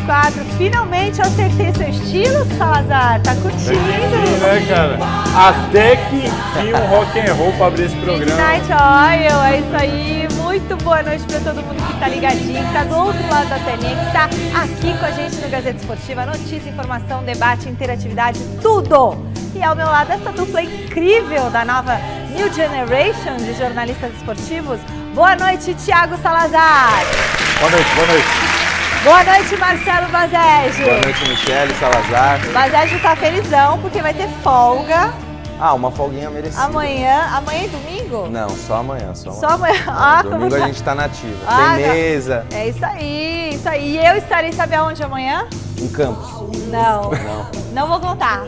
2024. Finalmente acertei seu estilo, Salazar. Tá curtindo? Sim, né, cara? Até que enfim um rock and roll para abrir esse programa. Midnight Oil, é isso aí. Muito boa noite para todo mundo que tá ligadinho, que tá do outro lado da telinha, que tá aqui com a gente no Gazeta Esportiva. Notícia, informação, debate, interatividade, tudo! E ao meu lado, essa dupla incrível da nova New Generation de jornalistas esportivos. Boa noite, Thiago Salazar. Boa noite, boa noite. Boa noite, Marcelo Bazégio. Boa noite, Michele Salazar. O Bazégio tá felizão porque vai ter folga. Ah, uma folguinha merecida. Amanhã é domingo? Não, só amanhã. Só amanhã. Domingo a gente tá nativa. Tem mesa. É isso aí, isso aí. E eu estarei, sabe aonde amanhã? Em Campos. Não vou contar.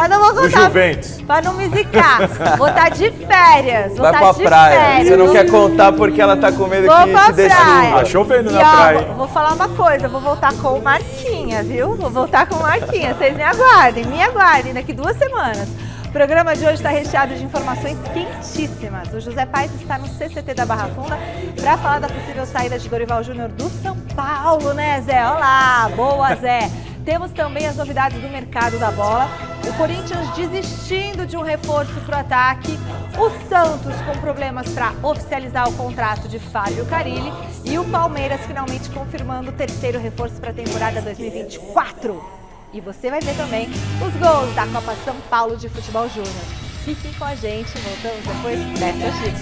Não vou contar. O Juventus. Pra não me zicar. Vou estar de férias. Vai pra praia. Você não quer contar porque ela tá com medo que te destrua. Tá chovendo na praia. Vou falar uma coisa, vou voltar com o Marquinha, viu? Vou voltar com o Marquinha. Vocês me aguardem daqui 2 semanas. O programa de hoje está recheado de informações quentíssimas. O José Paes está no CCT da Barra Funda para falar da possível saída de Dorival Júnior do São Paulo, né, Zé? Olá, boa, Zé. Temos também as novidades do mercado da bola. O Corinthians desistindo de um reforço para o ataque. O Santos com problemas para oficializar o contrato de Fábio Carille. E o Palmeiras finalmente confirmando o 3º reforço para a temporada 2024. E você vai ver também os gols da Copa São Paulo de Futebol Júnior. Fiquem com a gente, voltamos depois dessa dica.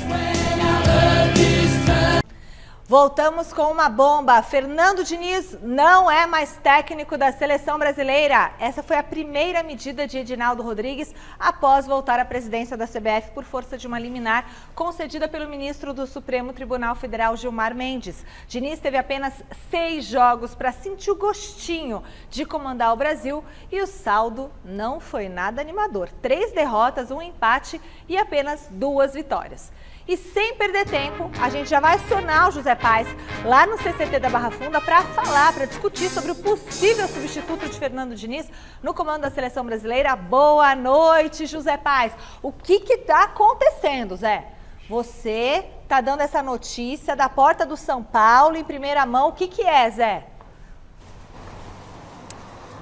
Voltamos com uma bomba. Fernando Diniz não é mais técnico da seleção brasileira. Essa foi a primeira medida de Edinaldo Rodrigues após voltar à presidência da CBF por força de uma liminar concedida pelo ministro do Supremo Tribunal Federal, Gilmar Mendes. Diniz teve apenas 6 jogos para sentir o gostinho de comandar o Brasil e o saldo não foi nada animador. 3 derrotas, 1 empate e apenas 2 vitórias. E sem perder tempo, a gente já vai acionar o José Paes lá no CCT da Barra Funda para discutir sobre o possível substituto de Fernando Diniz no comando da seleção brasileira. Boa noite, José Paes. O que está acontecendo, Zé? Você está dando essa notícia da porta do São Paulo em primeira mão. O que é, Zé?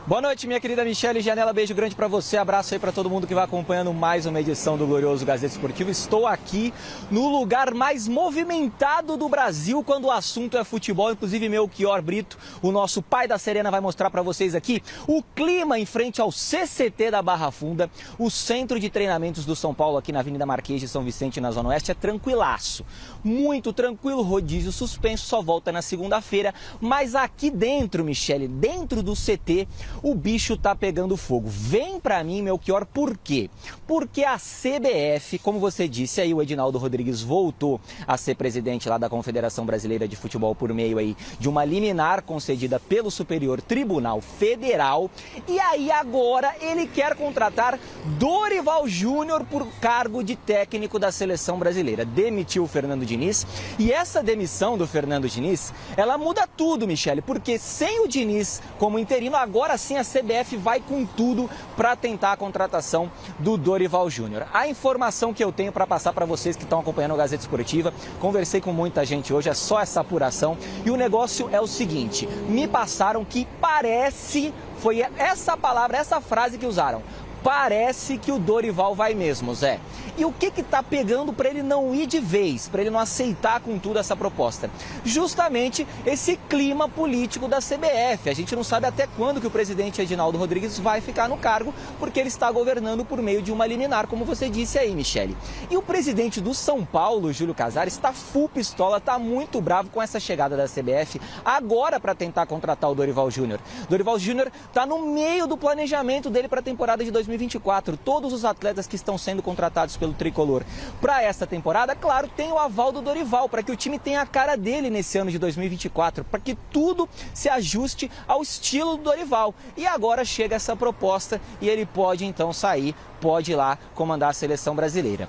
Boa noite, minha querida Michele Janela, beijo grande pra você, abraço aí pra todo mundo que vai acompanhando mais uma edição do Glorioso Gazeta Esportivo. Estou aqui no lugar mais movimentado do Brasil quando o assunto é futebol, inclusive Melchior Brito, o nosso pai da Serena, vai mostrar pra vocês aqui o clima em frente ao CCT da Barra Funda, o centro de treinamentos do São Paulo aqui na Avenida Marquês de São Vicente, na Zona Oeste, é tranquilaço, muito tranquilo, rodízio suspenso, só volta na segunda-feira, mas aqui dentro, Michele, dentro do CT, o bicho tá pegando fogo. Vem pra mim, Melchior, por quê? Porque a CBF, como você disse aí, o Edinaldo Rodrigues voltou a ser presidente lá da Confederação Brasileira de Futebol por meio aí de uma liminar concedida pelo Superior Tribunal Federal. E aí agora ele quer contratar Dorival Júnior por cargo de técnico da seleção brasileira. Demitiu o Fernando Diniz e essa demissão do Fernando Diniz, ela muda tudo, Michele, porque sem o Diniz como interino, agora sim a CBF vai com tudo para tentar a contratação do Dorival Júnior. A informação que eu tenho para passar para vocês que estão acompanhando a Gazeta Esportiva, conversei com muita gente hoje, é só essa apuração e o negócio é o seguinte, me passaram que parece, foi essa palavra, essa frase que usaram, parece que o Dorival vai mesmo, Zé. E o que tá pegando para ele não ir de vez, para ele não aceitar com tudo essa proposta? Justamente esse clima político da CBF. A gente não sabe até quando que o presidente Edinaldo Rodrigues vai ficar no cargo, porque ele está governando por meio de uma liminar, como você disse aí, Michele. E o presidente do São Paulo, Júlio Casares, está full pistola, está muito bravo com essa chegada da CBF, agora para tentar contratar o Dorival Júnior. Dorival Júnior está no meio do planejamento dele para a temporada de 2024. Todos os atletas que estão sendo contratados pelo Tricolor para essa temporada, claro, tem o aval do Dorival, para que o time tenha a cara dele nesse ano de 2024, para que tudo se ajuste ao estilo do Dorival. E agora chega essa proposta e ele pode então sair, pode ir lá comandar a seleção brasileira.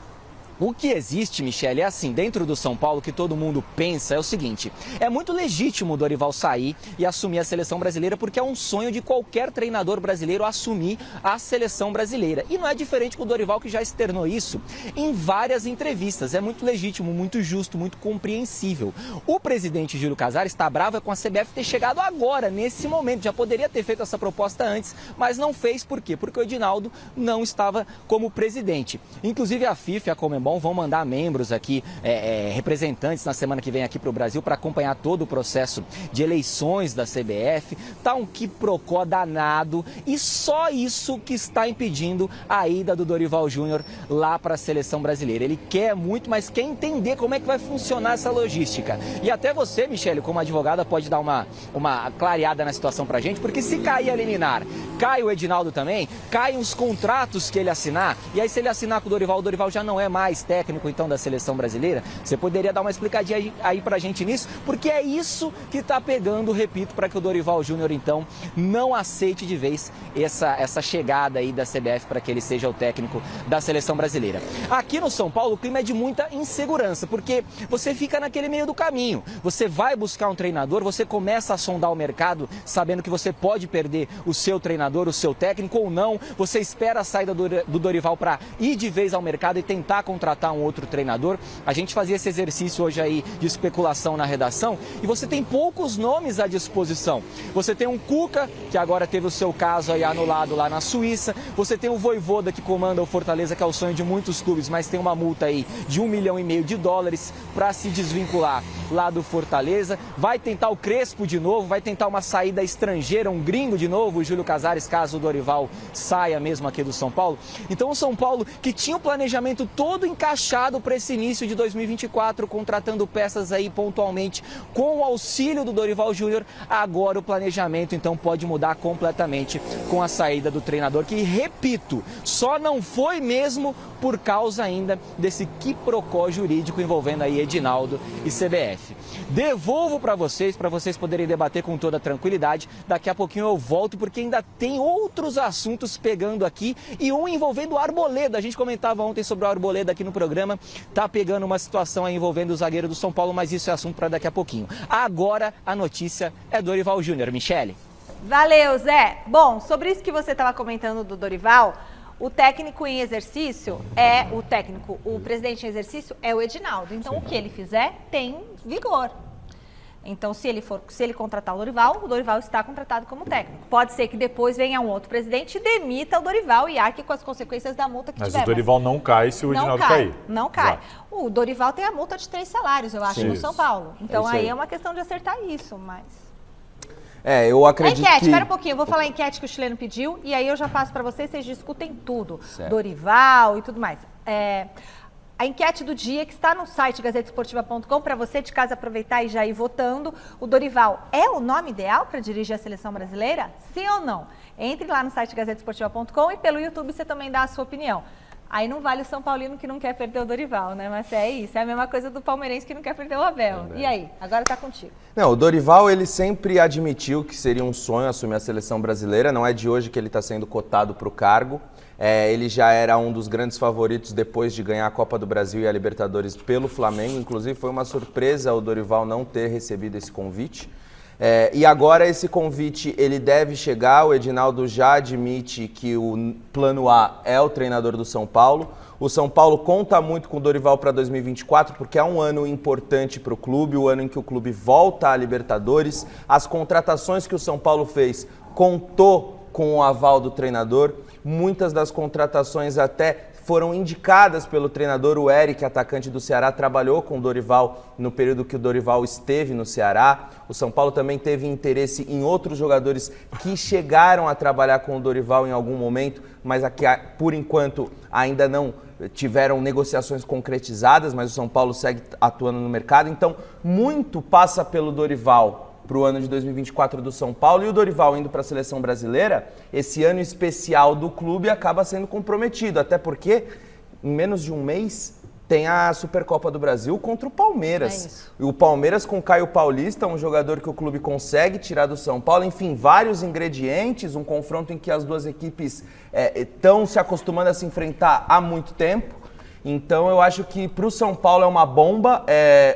O que existe, Michele, é assim, dentro do São Paulo, que todo mundo pensa é o seguinte: é muito legítimo o Dorival sair e assumir a seleção brasileira, porque é um sonho de qualquer treinador brasileiro assumir a seleção brasileira. E não é diferente com o Dorival, que já externou isso em várias entrevistas. É muito legítimo, muito justo, muito compreensível. O presidente Júlio Casares está bravo com a CBF ter chegado agora, nesse momento. Já poderia ter feito essa proposta antes, mas não fez. Por quê? Porque o Edinaldo não estava como presidente. Inclusive a FIFA e a Conmebol vão mandar membros aqui, representantes na semana que vem aqui para o Brasil para acompanhar todo o processo de eleições da CBF. Tá um quiprocó danado e só isso que está impedindo a ida do Dorival Júnior lá para a seleção brasileira. Ele quer muito, mas quer entender como é que vai funcionar essa logística. E até você, Michele, como advogada, pode dar uma clareada na situação para a gente, porque se cair a liminar, cai o Edinaldo também, caem os contratos que ele assinar, e aí se ele assinar com o Dorival já não é mais técnico então da seleção brasileira. Você poderia dar uma explicadinha aí pra gente nisso, porque é isso que tá pegando, repito, para que o Dorival Júnior então não aceite de vez essa chegada aí da CBF para que ele seja o técnico da seleção brasileira. Aqui no São Paulo o clima é de muita insegurança, porque você fica naquele meio do caminho. Você vai buscar um treinador, você começa a sondar o mercado sabendo que você pode perder o seu treinador, o seu técnico ou não. Você espera a saída do Dorival para ir de vez ao mercado e tentar contratar um outro treinador. A gente fazia esse exercício hoje aí de especulação na redação e você tem poucos nomes à disposição. Você tem um Cuca, que agora teve o seu caso aí anulado lá na Suíça. Você tem o Vojvoda, que comanda o Fortaleza, que é o sonho de muitos clubes, mas tem uma multa aí de $1,5 milhão para se desvincular lá do Fortaleza. Vai tentar o Crespo de novo, vai tentar uma saída estrangeira, um gringo de novo, o Júlio Casares, caso o Dorival saia mesmo aqui do São Paulo. Então o São Paulo, que tinha o planejamento todo encaixado para esse início de 2024, contratando peças aí pontualmente com o auxílio do Dorival Júnior, agora o planejamento então pode mudar completamente com a saída do treinador, que, repito, só não foi mesmo por causa ainda desse quiprocó jurídico envolvendo aí Edinaldo e CBF. Devolvo para vocês poderem debater com toda tranquilidade. Daqui a pouquinho eu volto, porque ainda tem outros assuntos pegando aqui e um envolvendo o Arboleda. A gente comentava ontem sobre o Arboleda aqui no programa. Tá pegando uma situação aí envolvendo o zagueiro do São Paulo, mas isso é assunto para daqui a pouquinho. Agora a notícia é Dorival Júnior. Michele. Valeu, Zé. Bom, sobre isso que você estava comentando do Dorival, o técnico em exercício o presidente em exercício é o Edinaldo. Então, o que ele fizer tem vigor. Então, se ele contratar o Dorival está contratado como técnico. Pode ser que depois venha um outro presidente e demita o Dorival e arque com as consequências da multa que tiver. Mas o Dorival não cai se o Edinaldo cair. Não cai. Exato. O Dorival tem a multa de 3 salários, eu acho, no São Paulo. Então, aí é uma questão de acertar isso, mas... eu acredito enquete, espera um pouquinho, eu vou falar a enquete que o chileno pediu e aí eu já passo para vocês discutem tudo. Certo. Dorival e tudo mais. A enquete do dia, que está no site gazetesportiva.com, para você de casa aproveitar e já ir votando. O Dorival é o nome ideal para dirigir a seleção brasileira? Sim ou não? Entre lá no site gazetesportiva.com e pelo YouTube você também dá a sua opinião. Aí não vale o São Paulino que não quer perder o Dorival, né? Mas é isso, é a mesma coisa do palmeirense que não quer perder o Abel. E aí? Agora tá contigo. Não, o Dorival, ele sempre admitiu que seria um sonho assumir a seleção brasileira. Não é de hoje que ele está sendo cotado para o cargo. Ele já era um dos grandes favoritos depois de ganhar a Copa do Brasil e a Libertadores pelo Flamengo. Inclusive, foi uma surpresa o Dorival não ter recebido esse convite. E agora esse convite ele deve chegar. O Edinaldo já admite que o plano A é o treinador do São Paulo. O São Paulo conta muito com o Dorival para 2024, porque é um ano importante para o clube, o ano em que o clube volta à Libertadores. As contratações que o São Paulo fez contou com o aval do treinador. Muitas das contratações até foram indicadas pelo treinador. O Eric, atacante do Ceará, trabalhou com o Dorival no período que o Dorival esteve no Ceará. O São Paulo também teve interesse em outros jogadores que chegaram a trabalhar com o Dorival em algum momento, mas aqui, por enquanto, ainda não tiveram negociações concretizadas, mas o São Paulo segue atuando no mercado. Então, muito passa pelo Dorival para o ano de 2024 do São Paulo, e o Dorival indo para a seleção brasileira, esse ano especial do clube acaba sendo comprometido, até porque em menos de um mês tem a Supercopa do Brasil contra o Palmeiras. E o Palmeiras com Caio Paulista, um jogador que o clube consegue tirar do São Paulo, enfim, vários ingredientes, um confronto em que as duas equipes estão se acostumando a se enfrentar há muito tempo. Então eu acho que para o São Paulo é uma bomba,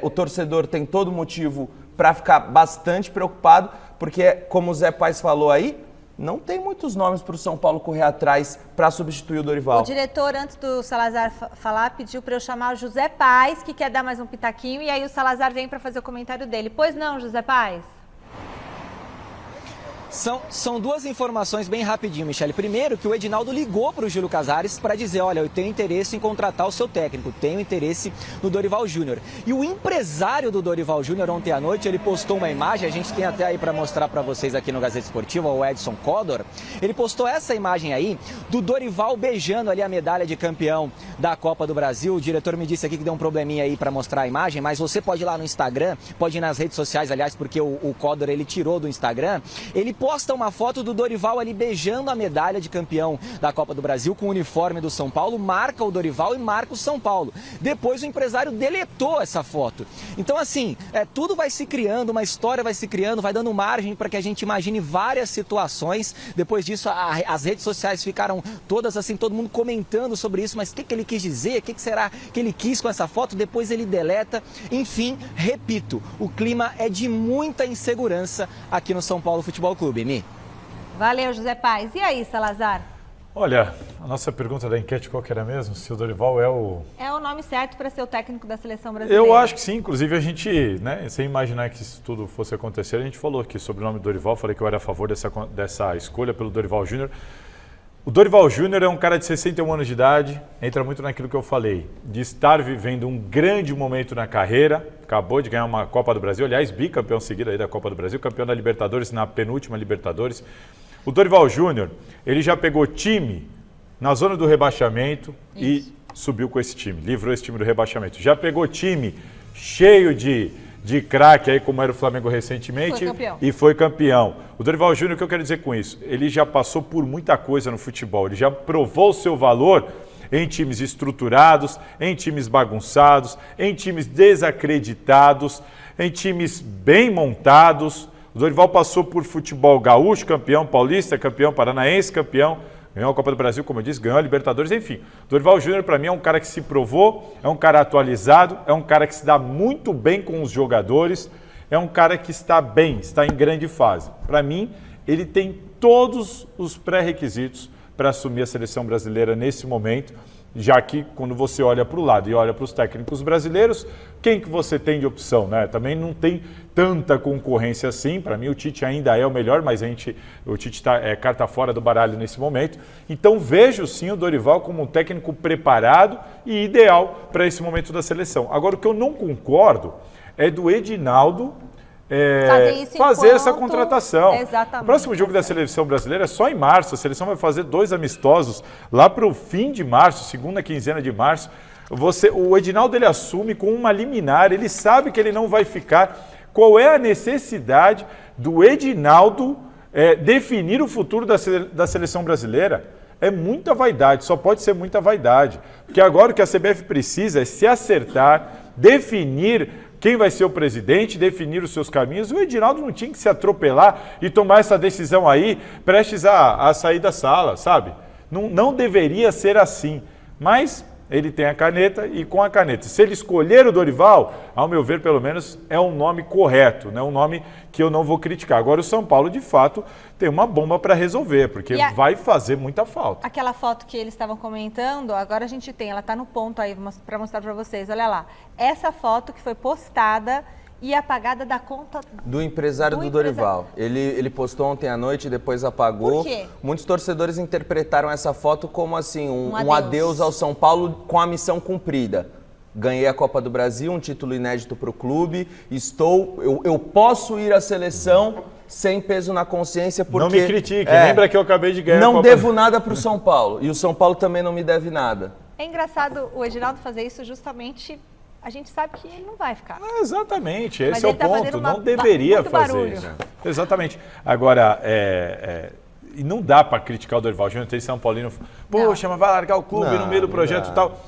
o torcedor tem todo motivo para ficar bastante preocupado, porque como o Zé Paes falou aí, não tem muitos nomes para o São Paulo correr atrás para substituir o Dorival. O diretor, antes do Salazar falar, pediu para eu chamar o José Paes, que quer dar mais um pitaquinho, e aí o Salazar vem para fazer o comentário dele. Pois não, José Paes? São duas informações bem rapidinho, Michele. Primeiro, que o Edinaldo ligou para o Júlio Casares para dizer, olha, eu tenho interesse em contratar o seu técnico, tenho interesse no Dorival Júnior. E o empresário do Dorival Júnior, ontem à noite, ele postou uma imagem, a gente tem até aí para mostrar para vocês aqui no Gazeta Esportiva, o Edson Codor. Ele postou essa imagem aí do Dorival beijando ali a medalha de campeão da Copa do Brasil. O diretor me disse aqui que deu um probleminha aí para mostrar a imagem, mas você pode ir lá no Instagram, pode ir nas redes sociais, aliás, porque o Codor ele tirou do Instagram. Ele posta uma foto do Dorival ali beijando a medalha de campeão da Copa do Brasil com o uniforme do São Paulo, marca o Dorival e marca o São Paulo. Depois o empresário deletou essa foto. Então assim, tudo vai se criando, uma história vai se criando, vai dando margem para que a gente imagine várias situações. Depois disso as redes sociais ficaram todas assim, todo mundo comentando sobre isso, mas o que ele quis dizer, o que será que ele quis com essa foto? Depois ele deleta. Enfim, repito, o clima é de muita insegurança aqui no São Paulo Futebol Clube, Mi. Valeu, José Paes. E aí, Salazar? Olha, a nossa pergunta da enquete qual que era mesmo? Se o Dorival é o... É o nome certo para ser o técnico da seleção brasileira. Eu acho que sim, inclusive a gente, né, sem imaginar que isso tudo fosse acontecer, a gente falou aqui sobre o nome do Dorival, falei que eu era a favor dessa escolha pelo Dorival Júnior. O Dorival Júnior é um cara de 61 anos de idade, entra muito naquilo que eu falei, de estar vivendo um grande momento na carreira, acabou de ganhar uma Copa do Brasil, aliás, bicampeão seguido aí da Copa do Brasil, campeão da Libertadores, na penúltima Libertadores. O Dorival Júnior, ele já pegou time na zona do rebaixamento e subiu com esse time, livrou esse time do rebaixamento. Já pegou time cheio de craque, aí como era o Flamengo recentemente, e foi campeão. O Dorival Júnior, o que eu quero dizer com isso? Ele já passou por muita coisa no futebol, ele já provou o seu valor em times estruturados, em times bagunçados, em times desacreditados, em times bem montados. O Dorival passou por futebol gaúcho, campeão paulista, campeão paranaense, campeão, ganhou a Copa do Brasil, como eu disse, ganhou a Libertadores, enfim. O Dorival Júnior, para mim, é um cara que se provou, é um cara atualizado, é um cara que se dá muito bem com os jogadores, é um cara que está bem, está em grande fase. Para mim, ele tem todos os pré-requisitos para assumir a seleção brasileira nesse momento, já que quando você olha para o lado e olha para os técnicos brasileiros, quem que você tem de opção, né? Também não tem tanta concorrência assim. Para mim o Tite ainda é o melhor, mas o Tite está carta fora do baralho nesse momento. Então vejo sim o Dorival como um técnico preparado e ideal para esse momento da seleção. Agora o que eu não concordo é do Edinaldo fazer essa contratação. Exatamente. O próximo jogo da seleção brasileira é só em março. A seleção vai fazer 2 amistosos lá para o fim de março, segunda quinzena de março. O Edinaldo ele assume com uma liminar, ele sabe que ele não vai ficar. Qual é a necessidade do Edinaldo definir o futuro da seleção brasileira? É muita vaidade, só pode ser muita vaidade. Porque agora o que a CBF precisa é se acertar, definir quem vai ser o presidente, definir os seus caminhos. O Edinaldo não tinha que se atropelar e tomar essa decisão aí, prestes a sair da sala, sabe? Não deveria ser assim. Mas ele tem a caneta e com a caneta. Se ele escolher o Dorival, ao meu ver, pelo menos, é um nome correto, né? Um nome que eu não vou criticar. Agora o São Paulo, de fato, tem uma bomba para resolver, porque vai fazer muita falta. Aquela foto que eles estavam comentando, agora a gente tem, ela está no ponto aí para mostrar para vocês, olha lá. Essa foto que foi postada e apagada da conta do empresário do Dorival. Ele postou ontem à noite e depois apagou. Por quê? Muitos torcedores interpretaram essa foto como assim, um adeus ao São Paulo com a missão cumprida. Ganhei a Copa do Brasil, um título inédito para o clube, eu posso ir à seleção sem peso na consciência porque... Não me critique, lembra que eu acabei de ganhar a Copa. Não devo nada para o São Paulo e o São Paulo também não me deve nada. É engraçado o Edinaldo fazer isso justamente... A gente sabe que ele não vai ficar. Exatamente, esse é o ponto. Não deveria fazer isso. Exatamente. Agora, e não dá para criticar o Dorival Júnior, tem São Paulino. Poxa, mas vai largar o clube no meio do projeto e tal.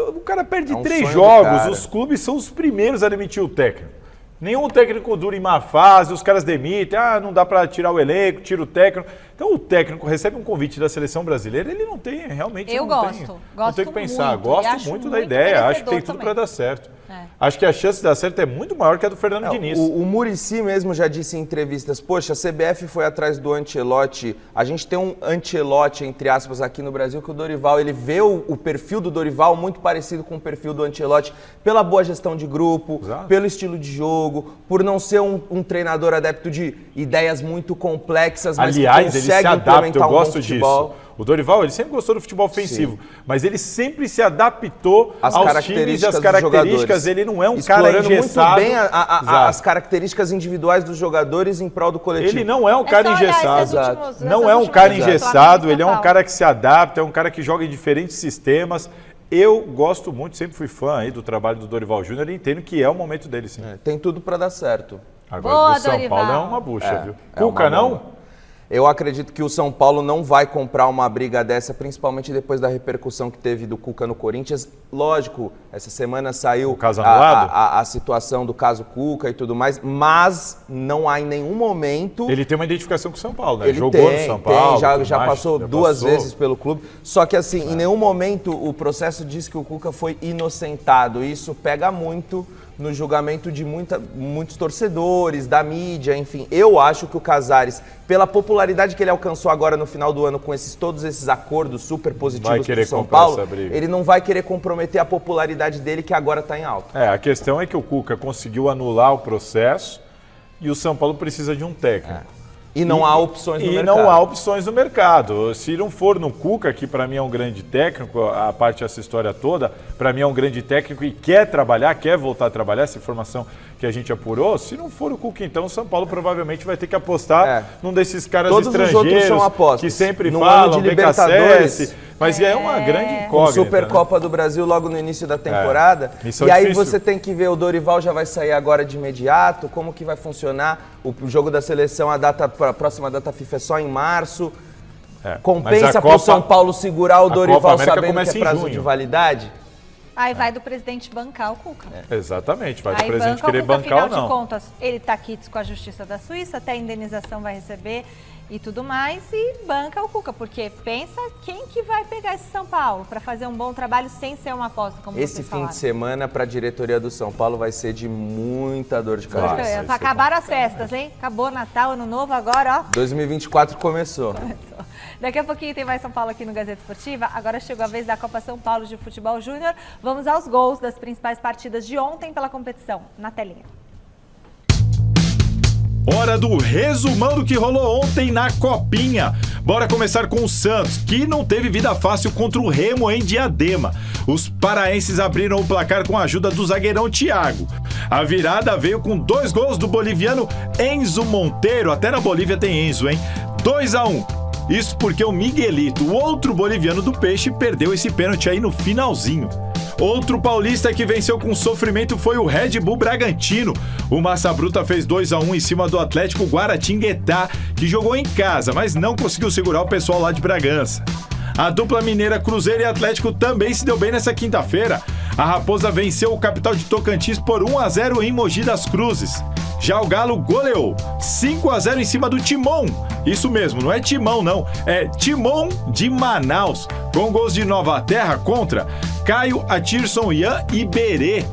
O cara perde 3 jogos, os clubes são os primeiros a demitir o técnico. Nenhum técnico dura em má fase, os caras demitem, não dá para tirar o elenco, tira o técnico. Então o técnico recebe um convite da seleção brasileira, ele não tem, realmente Eu não gosto, tem, gosto não tem o que pensar. muito, Gosto muito da ideia, acho que tem tudo para dar certo. Acho que a chance de dar certo é muito maior que a do Fernando Diniz. O Muricy mesmo já disse em entrevistas, poxa, a CBF foi atrás do Ancelotti, a gente tem um Ancelotti, entre aspas, aqui no Brasil, que o Dorival, ele vê o perfil do Dorival muito parecido com o perfil do Ancelotti, pela boa gestão de grupo, Exato. pelo estilo de jogo, por não ser um treinador adepto de ideias muito complexas, mas aliás, que ele consegue se adapta, eu implementar gosto bom futebol. disso. O Dorival, ele sempre gostou do futebol ofensivo, mas ele sempre se adaptou aos times e às características. Ele não é um cara engessado. Muito bem as características individuais dos jogadores em prol do coletivo. Ele não é um cara engessado. Não é um cara últimas engessado, ele é um cara que se adapta, é um cara que joga em diferentes sistemas. Eu gosto muito, sempre fui fã aí do trabalho do Dorival Júnior e entendo que é o momento dele, sim. Tem tudo para dar certo. Agora, Boa, do São Dorival. Paulo é uma bucha, viu? É Cuca, uma não? bomba. Eu acredito que o São Paulo não vai comprar uma briga dessa, principalmente depois da repercussão que teve do Cuca no Corinthians. Lógico, essa semana saiu o caso anulado? A situação do caso Cuca e tudo mais, mas não há em nenhum momento... Ele tem uma identificação com o São Paulo, né? Ele jogou no São Paulo. Já passou duas vezes pelo clube. Só que assim, em nenhum momento o processo diz que o Cuca foi inocentado. Isso pega muito no julgamento de muitos torcedores, da mídia, enfim. Eu acho que o Casares, pela popularidade que ele alcançou agora no final do ano com todos esses acordos super positivos com o São Paulo, ele não vai querer comprometer a popularidade dele, que agora está em alta. A questão é que o Cuca conseguiu anular o processo e o São Paulo precisa de um técnico. E não há opções no mercado. E não há opções no mercado. Se não for no Cuca, que para mim é um grande técnico, a parte dessa história toda, para mim é um grande técnico e quer trabalhar, quer voltar a trabalhar, essa informação que a gente apurou, se não for o Cuca, então o São Paulo provavelmente vai ter que apostar num desses caras todos estrangeiros os outros são apostas. Que sempre no falam, ano de Libertadores, mas é uma grande incógnita. Supercopa do Brasil logo no início da temporada. E aí você tem que ver, o Dorival já vai sair agora de imediato, como que vai funcionar o jogo da seleção, a próxima data FIFA é só em março. Compensa para o São Paulo segurar o Dorival sabendo que é prazo de validade? Aí vai do presidente bancar o Cuca. Exatamente, vai do Aí presidente banca querer o Cuca, bancar ou afinal não. de contas, ele tá quites com a Justiça da Suíça, até a indenização vai receber e tudo mais, e banca o Cuca, porque pensa quem que vai pegar esse São Paulo para fazer um bom trabalho sem ser uma aposta, como vocês falaram. Esse fim de semana para a diretoria do São Paulo vai ser de muita dor de cabeça. Acabaram as festas, hein? Acabou Natal, Ano Novo, agora, ó. 2024 começou. Daqui a pouquinho tem mais São Paulo aqui no Gazeta Esportiva. Agora chegou a vez da Copa São Paulo de Futebol Júnior. Vamos aos gols das principais partidas de ontem pela competição. Na telinha. Hora do resumão do que rolou ontem na Copinha. Bora começar com o Santos, que não teve vida fácil contra o Remo em Diadema. Os paraenses abriram o placar com a ajuda do zagueirão Thiago. A virada veio com 2 gols do boliviano Enzo Monteiro. Até na Bolívia tem Enzo, hein? 2-1. Isso porque o Miguelito, o outro boliviano do Peixe, perdeu esse pênalti aí no finalzinho. Outro paulista que venceu com sofrimento foi o Red Bull Bragantino. O Massa Bruta fez 2-1 em cima do Atlético Guaratinguetá, que jogou em casa, mas não conseguiu segurar o pessoal lá de Bragança. A dupla mineira Cruzeiro e Atlético também se deu bem nessa quinta-feira. A Raposa venceu o capital de Tocantins por 1-0 em Mogi das Cruzes. Já o Galo goleou 5-0 em cima do Timon. Isso mesmo, não é Timão não, é Timon de Manaus, com gols de Nova Terra contra Caio, Atirson, Ian e Berê.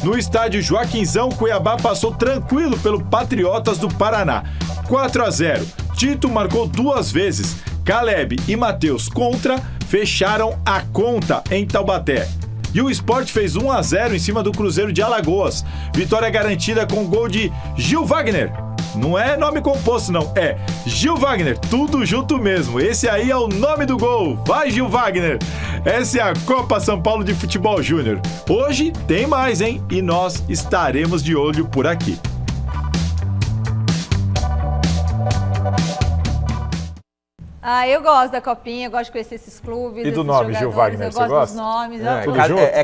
No estádio Joaquinzão, Cuiabá passou tranquilo pelo Patriotas do Paraná, 4-0. Tito marcou 2 vezes. Caleb e Matheus contra fecharam a conta em Taubaté. E o Sport fez 1-0 em cima do Cruzeiro de Alagoas. Vitória garantida com gol de Gil Wagner. Não é nome composto não, é Gil Wagner, tudo junto mesmo. Esse aí é o nome do gol. Vai, Gil Wagner! Essa é a Copa São Paulo de Futebol Júnior. Hoje tem mais, hein? E nós estaremos de olho por aqui. Eu gosto da Copinha, eu gosto de conhecer esses clubes. E do nome, Gil Wagner, você gosta? Eu gosto dos nomes.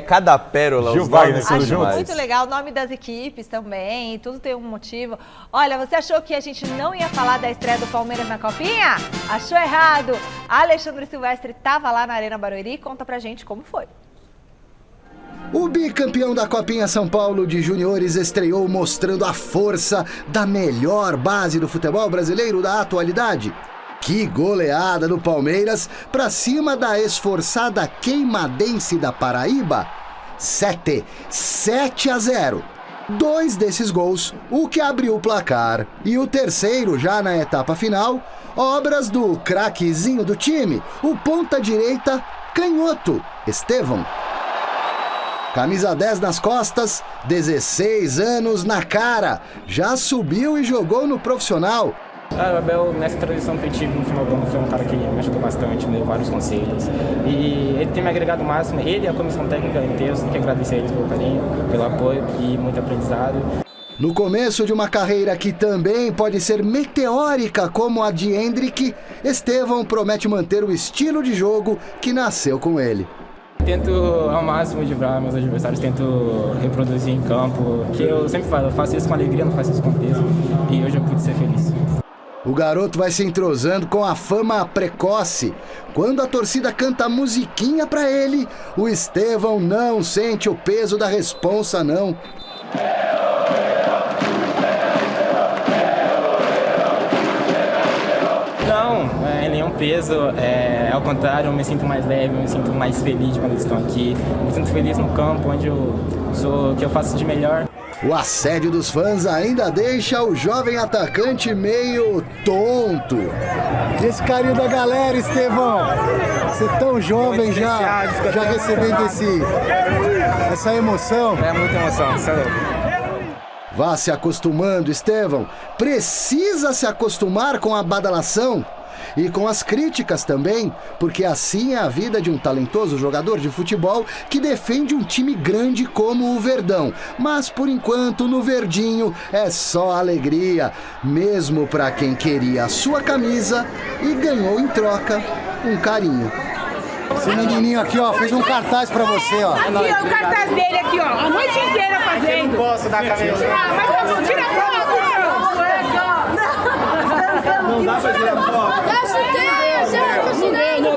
Cada pérola, Gil os Wagner, nomes são Acho demais. muito legal, o nome das equipes também, tudo tem um motivo. Olha, você achou que a gente não ia falar da estreia do Palmeiras na Copinha? Achou errado. A Alexandre Silvestre estava lá na Arena Barueri, conta pra gente como foi. O bicampeão da Copinha São Paulo de Juniores estreou mostrando a força da melhor base do futebol brasileiro da atualidade. Que goleada do Palmeiras para cima da esforçada Queimadense da Paraíba. 7-0. 2 desses gols, o que abriu o placar. E o terceiro, já na etapa final, obras do craquezinho do time, o ponta-direita canhoto, Estevão. Camisa 10 nas costas, 16 anos na cara, já subiu e jogou no profissional. O Abel, nessa transição que eu tive no final do ano, foi um cara que me ajudou bastante, me deu vários conselhos. E ele tem me agregado o máximo, ele e a comissão técnica inteira, eu tenho que agradecer a eles pelo carinho, pelo apoio e muito aprendizado. No começo de uma carreira que também pode ser meteórica como a de Hendrick, Estevão promete manter o estilo de jogo que nasceu com ele. Tento ao máximo driblar meus adversários, tento reproduzir em campo, que eu sempre falo, eu faço isso com alegria, não faço isso com peso, e hoje eu pude ser feliz. O garoto vai se entrosando com a fama precoce. Quando a torcida canta musiquinha pra ele, o Estevão não sente o peso da responsa, não. Não, nenhum peso, ao contrário, eu me sinto mais leve, eu me sinto mais feliz quando eles estão aqui. Eu me sinto feliz no campo, onde eu sou o que eu faço de melhor. O assédio dos fãs ainda deixa o jovem atacante meio tonto. Esse carinho da galera, Estevão. Você tão jovem já recebendo essa emoção. É muita emoção, sério. Vá se acostumando, Estevão. Precisa se acostumar com a badalação e com as críticas também, porque assim é a vida de um talentoso jogador de futebol que defende um time grande como o Verdão. Mas por enquanto no Verdinho é só alegria, mesmo para quem queria a sua camisa e ganhou em troca um carinho. Esse menininho aqui, ó, fez um cartaz pra você, ó. Aqui, ó, o cartaz dele aqui, ó. A noite inteira fazendo. Eu não posso dar a camisa. Ah, mas vamos, tira a foto. Não dá pra tirar foto.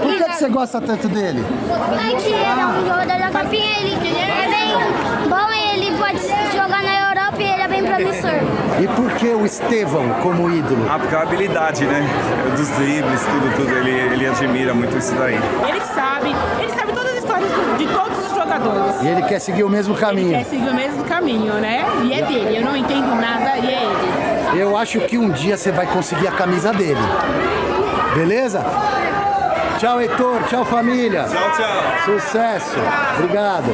Por que você gosta tanto dele? É que ele é um jogador da Copinha, ele é bem bom, ele pode jogar na Europa e ele é bem promissor. E por que o Estevão como ídolo? Porque é a habilidade, né? Dos dribles, tudo. Ele admira muito isso daí. Ele sabe todas as histórias de todos os jogadores. E ele quer seguir o mesmo caminho. Ele quer seguir o mesmo caminho, né? E é dele, eu não entendo nada e é ele. Eu acho que um dia você vai conseguir a camisa dele. Beleza? Tchau, Heitor. Tchau, família. Tchau. Sucesso. Obrigado.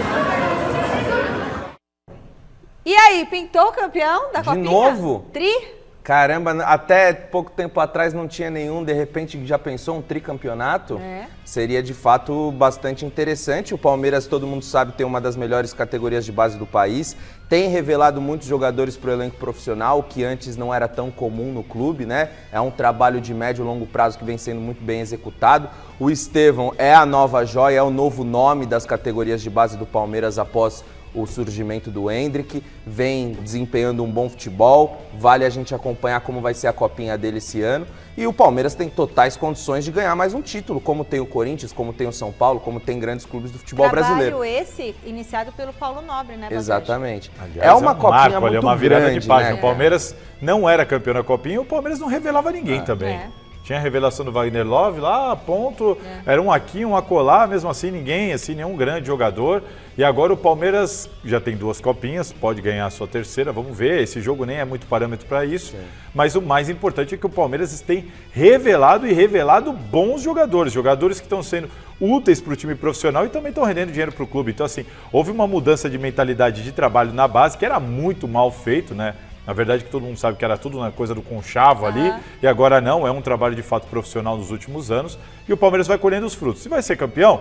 E aí, pintou o campeão da Copinha? De novo? Tri? Caramba, até pouco tempo atrás não tinha nenhum, de repente já pensou um tricampeonato? Seria de fato bastante interessante. O Palmeiras, todo mundo sabe, tem uma das melhores categorias de base do país, tem revelado muitos jogadores para o elenco profissional, o que antes não era tão comum no clube, né? É um trabalho de médio e longo prazo que vem sendo muito bem executado. O Estevão é a nova joia, é o novo nome das categorias de base do Palmeiras após o surgimento do Hendrick, vem desempenhando um bom futebol, vale a gente acompanhar como vai ser a copinha dele esse ano, e o Palmeiras tem totais condições de ganhar mais um título, como tem o Corinthians, como tem o São Paulo, como tem grandes clubes do futebol brasileiro. Trabalho esse iniciado pelo Paulo Nobre, né? Exatamente. Aliás, é uma copinha marco, muito é uma virada grande, de página. né? O Palmeiras não era campeão da Copinha, o Palmeiras não revelava ninguém também. Tinha a revelação do Wagner Love lá, ponto. Era um aqui, um acolá, mesmo assim ninguém, assim, nenhum grande jogador. E agora o Palmeiras já tem 2 copinhas, pode ganhar a sua terceira, vamos ver. Esse jogo nem é muito parâmetro para isso. Mas o mais importante é que o Palmeiras tem revelado bons jogadores. Jogadores que estão sendo úteis para o time profissional e também estão rendendo dinheiro para o clube. Então, assim, houve uma mudança de mentalidade de trabalho na base, que era muito mal feito, né? Na verdade, que todo mundo sabe que era tudo uma coisa do conchavo ali, e agora não, é um trabalho de fato profissional nos últimos anos, e o Palmeiras vai colhendo os frutos. Se vai ser campeão,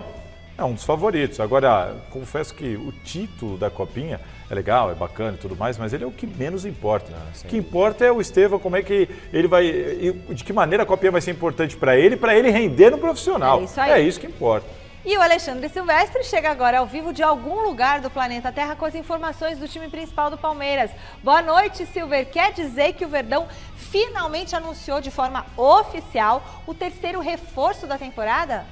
é um dos favoritos. Agora, confesso que o título da Copinha é legal, é bacana e tudo mais, mas ele é o que menos importa. O que importa é o Estevão, como é que ele vai, de que maneira a Copinha vai ser importante para ele render no profissional. É isso aí. É isso que importa. E o Alexandre Silvestre chega agora ao vivo de algum lugar do planeta Terra com as informações do time principal do Palmeiras. Boa noite, Silver. Quer dizer que o Verdão finalmente anunciou de forma oficial o terceiro reforço da temporada?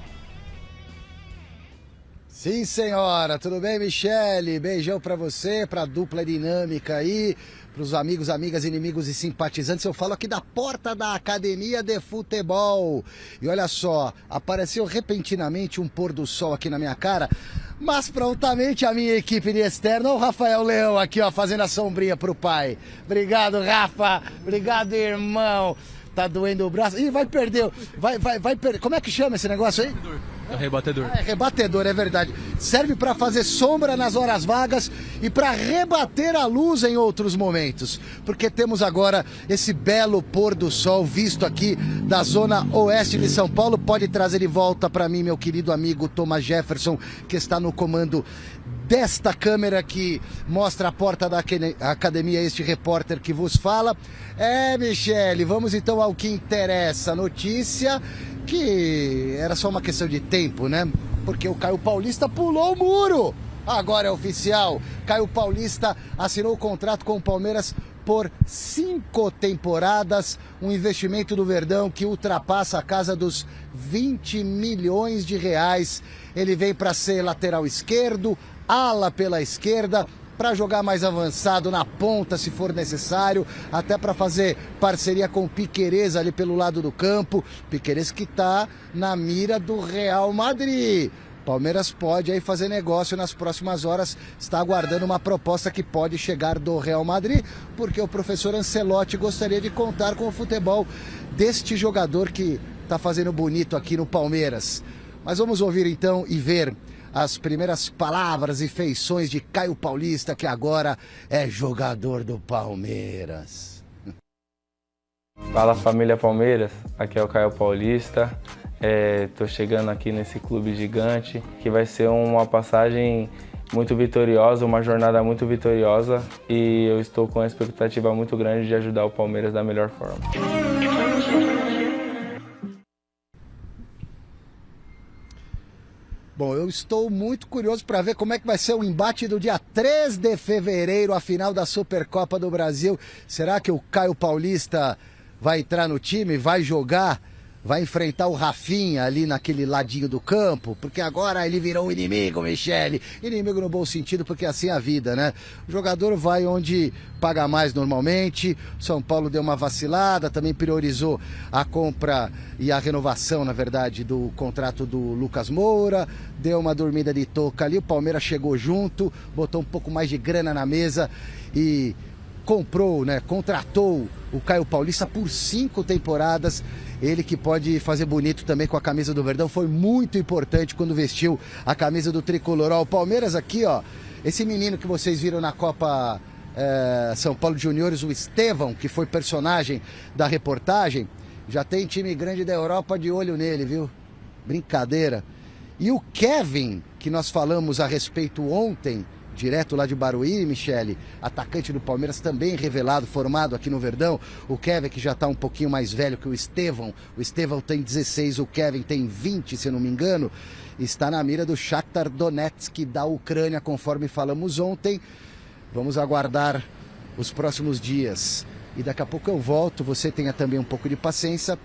Sim, senhora. Tudo bem, Michele? Beijão pra você, pra dupla dinâmica aí, pros amigos, amigas, inimigos e simpatizantes. Eu falo aqui da porta da Academia de Futebol. E olha só, apareceu repentinamente um pôr do sol aqui na minha cara, mas prontamente a minha equipe de externo, o Rafael Leão aqui, ó, fazendo a sombrinha pro pai. Obrigado, Rafa. Obrigado, irmão. Tá doendo o braço. Ih, vai perder. Vai perder. Como é que chama esse negócio aí? É rebatedor. É rebatedor, é verdade. Serve para fazer sombra nas horas vagas e para rebater a luz em outros momentos. Porque temos agora esse belo pôr do sol visto aqui da zona oeste de São Paulo. Pode trazer de volta para mim, meu querido amigo Thomas Jefferson, que está no comando desta câmera que mostra a porta da academia, este repórter que vos fala. Michele, vamos então ao que interessa. Notícia que era só uma questão de tempo, né? Porque o Caio Paulista pulou o muro. Agora é oficial. Caio Paulista assinou o contrato com o Palmeiras por 5 temporadas, um investimento do Verdão que ultrapassa a casa dos 20 milhões de reais. Ele vem para ser lateral esquerdo, ala pela esquerda, para jogar mais avançado na ponta se for necessário, até para fazer parceria com o Piquerez ali pelo lado do campo. Piquerez que está na mira do Real Madrid. Palmeiras pode aí fazer negócio nas próximas horas, está aguardando uma proposta que pode chegar do Real Madrid, porque o professor Ancelotti gostaria de contar com o futebol deste jogador que está fazendo bonito aqui no Palmeiras. Mas vamos ouvir então e ver as primeiras palavras e feições de Caio Paulista, que agora é jogador do Palmeiras. Fala, família Palmeiras, aqui é o Caio Paulista. Tô chegando aqui nesse clube gigante, que vai ser uma passagem muito vitoriosa, uma jornada muito vitoriosa, e eu estou com uma expectativa muito grande de ajudar o Palmeiras da melhor forma. Bom, eu estou muito curioso para ver como é que vai ser o embate do dia 3 de fevereiro, a final da Supercopa do Brasil. Será que o Caio Paulista vai entrar no time, vai jogar, vai enfrentar o Rafinha ali naquele ladinho do campo? Porque agora ele virou um inimigo, Michele. Inimigo no bom sentido, porque assim é a vida, né? O jogador vai onde paga mais normalmente. São Paulo deu uma vacilada, também priorizou a compra e a renovação, na verdade, do contrato do Lucas Moura. Deu uma dormida de touca ali. O Palmeiras chegou junto, botou um pouco mais de grana na mesa e comprou, né? Contratou o Caio Paulista por 5 temporadas. Ele que pode fazer bonito também com a camisa do Verdão, foi muito importante quando vestiu a camisa do Tricolor. Ó, o Palmeiras aqui, ó, esse menino que vocês viram na Copa São Paulo de Juniores, o Estevão, que foi personagem da reportagem, já tem time grande da Europa de olho nele, viu? Brincadeira. E o Kevin, que nós falamos a respeito ontem, direto lá de Barueri, Michele, atacante do Palmeiras, também revelado, formado aqui no Verdão. O Kevin, que já está um pouquinho mais velho que o Estevão. O Estevão tem 16, o Kevin tem 20, se eu não me engano. Está na mira do Shakhtar Donetsk da Ucrânia, conforme falamos ontem. Vamos aguardar os próximos dias. E daqui a pouco eu volto, você tenha também um pouco de paciência,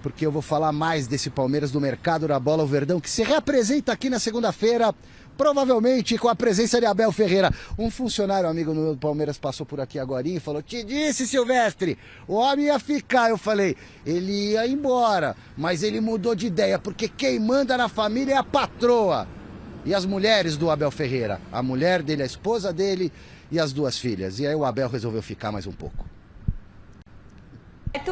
porque eu vou falar mais desse Palmeiras do mercado da bola, o Verdão, que se reapresenta aqui na segunda-feira, provavelmente com a presença de Abel Ferreira. Um funcionário amigo do Palmeiras passou por aqui agora e falou: te disse, Silvestre, o homem ia ficar. Eu falei, ele ia embora, mas ele mudou de ideia, porque quem manda na família é a patroa. E as mulheres do Abel Ferreira, a mulher dele, a esposa dele e as 2 filhas. E aí o Abel resolveu ficar mais um pouco.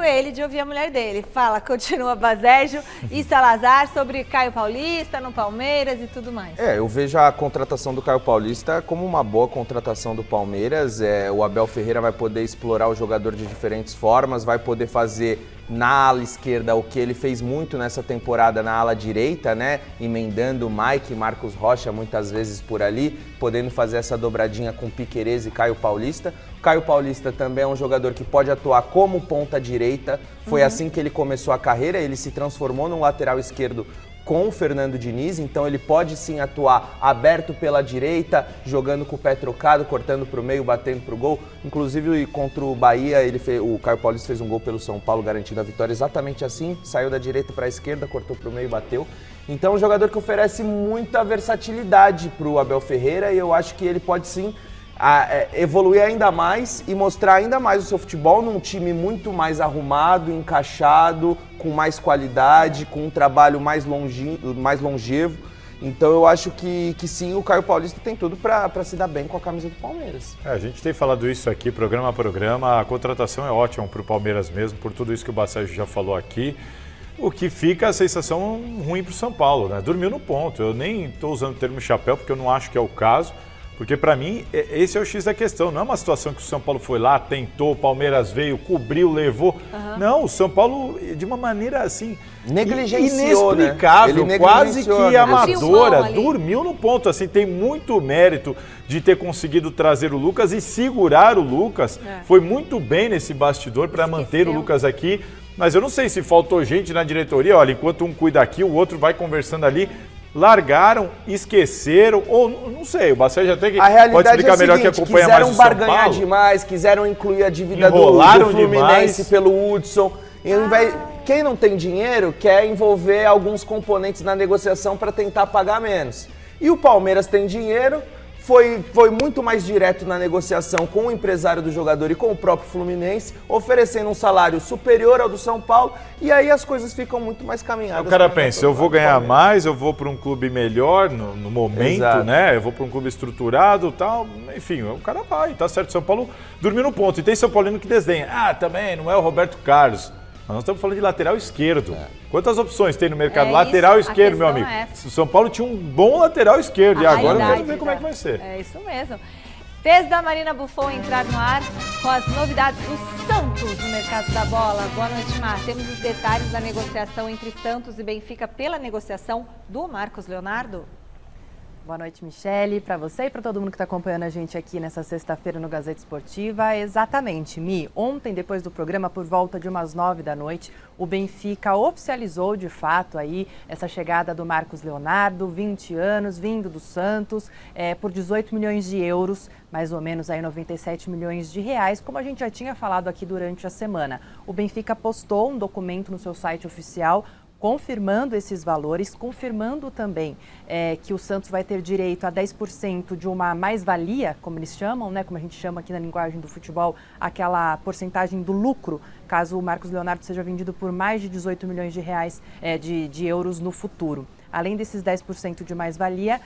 Ele de ouvir a mulher dele. Fala, continua Basejo e Salazar sobre Caio Paulista no Palmeiras e tudo mais. Eu vejo a contratação do Caio Paulista como uma boa contratação do Palmeiras. O Abel Ferreira vai poder explorar o jogador de diferentes formas, vai poder fazer na ala esquerda o que ele fez muito nessa temporada na ala direita, né? Emendando Mike e Marcos Rocha muitas vezes por ali, podendo fazer essa dobradinha com Piquerez e Caio Paulista. Caio Paulista também é um jogador que pode atuar como ponta direita. Foi assim que ele começou a carreira, ele se transformou num lateral esquerdo com o Fernando Diniz, então ele pode sim atuar aberto pela direita, jogando com o pé trocado, cortando para o meio, batendo para o gol. Inclusive contra o Bahia, o Caio Paulista fez um gol pelo São Paulo, garantindo a vitória exatamente assim, saiu da direita para a esquerda, cortou para o meio e bateu. Então é um jogador que oferece muita versatilidade para o Abel Ferreira e eu acho que ele pode sim evoluir ainda mais e mostrar ainda mais o seu futebol num time muito mais arrumado, encaixado, com mais qualidade, com um trabalho mais longevo. Então eu acho que sim, o Caio Paulista tem tudo para se dar bem com a camisa do Palmeiras. A gente tem falado isso aqui, programa a programa, a contratação é ótima para o Palmeiras mesmo, por tudo isso que o Bassage já falou aqui. O que fica a sensação ruim para o São Paulo, né? Dormiu no ponto. Eu nem estou usando o termo chapéu porque eu não acho que é o caso. Porque para mim, esse é o X da questão. Não é uma situação que o São Paulo foi lá, tentou, o Palmeiras veio, cobriu, levou. Não, o São Paulo, de uma maneira assim, negligenciou, inexplicável, né? quase que amadora, ali. dormiu no ponto. Assim, tem muito mérito de ter conseguido trazer o Lucas e segurar o Lucas. Foi muito bem nesse bastidor para manter o Lucas aqui. Mas eu não sei se faltou gente na diretoria. Olha, enquanto um cuida aqui, o outro vai conversando ali. Largaram, esqueceram, ou não sei, o Bassage já tem que pode explicar melhor que acompanha mais o São Paulo. Quiseram barganhar demais, quiseram incluir a dívida do Fluminense demais pelo Hudson. Quem não tem dinheiro quer envolver alguns componentes na negociação para tentar pagar menos. E o Palmeiras tem dinheiro, foi muito mais direto na negociação com o empresário do jogador e com o próprio Fluminense, oferecendo um salário superior ao do São Paulo, e aí as coisas ficam muito mais caminhadas. O cara pensa, eu vou ganhar mais, eu vou para um clube melhor no momento, né? Eu vou para um clube estruturado e tal. Enfim, o cara vai, tá certo. São Paulo dormiu no ponto. E tem São Paulino que desdenha. Também não é o Roberto Carlos. Nós estamos falando de lateral esquerdo. Quantas opções tem no mercado? Lateral esquerdo, meu amigo. O São Paulo tinha um bom lateral esquerdo e agora eu quero ver como é que vai ser. É isso mesmo. Fez da Marina Buffon entrar no ar com as novidades do Santos no mercado da bola. Boa noite, Mar. Temos os detalhes da negociação entre Santos e Benfica pela negociação do Marcos Leonardo. Boa noite, Michele, para você e para todo mundo que está acompanhando a gente aqui nessa sexta-feira no Gazeta Esportiva. Exatamente, Mi. Ontem, depois do programa, por volta de umas 9 da noite, o Benfica oficializou de fato aí essa chegada do Marcos Leonardo, 20 anos, vindo do Santos, por 18 milhões de euros, mais ou menos aí 97 milhões de reais, como a gente já tinha falado aqui durante a semana. O Benfica postou um documento no seu site oficial confirmando esses valores, confirmando também que o Santos vai ter direito a 10% de uma mais-valia, como eles chamam, né, como a gente chama aqui na linguagem do futebol, aquela porcentagem do lucro, caso o Marcos Leonardo seja vendido por mais de 18 milhões de reais, de euros no futuro. Além desses 10% de mais-valia,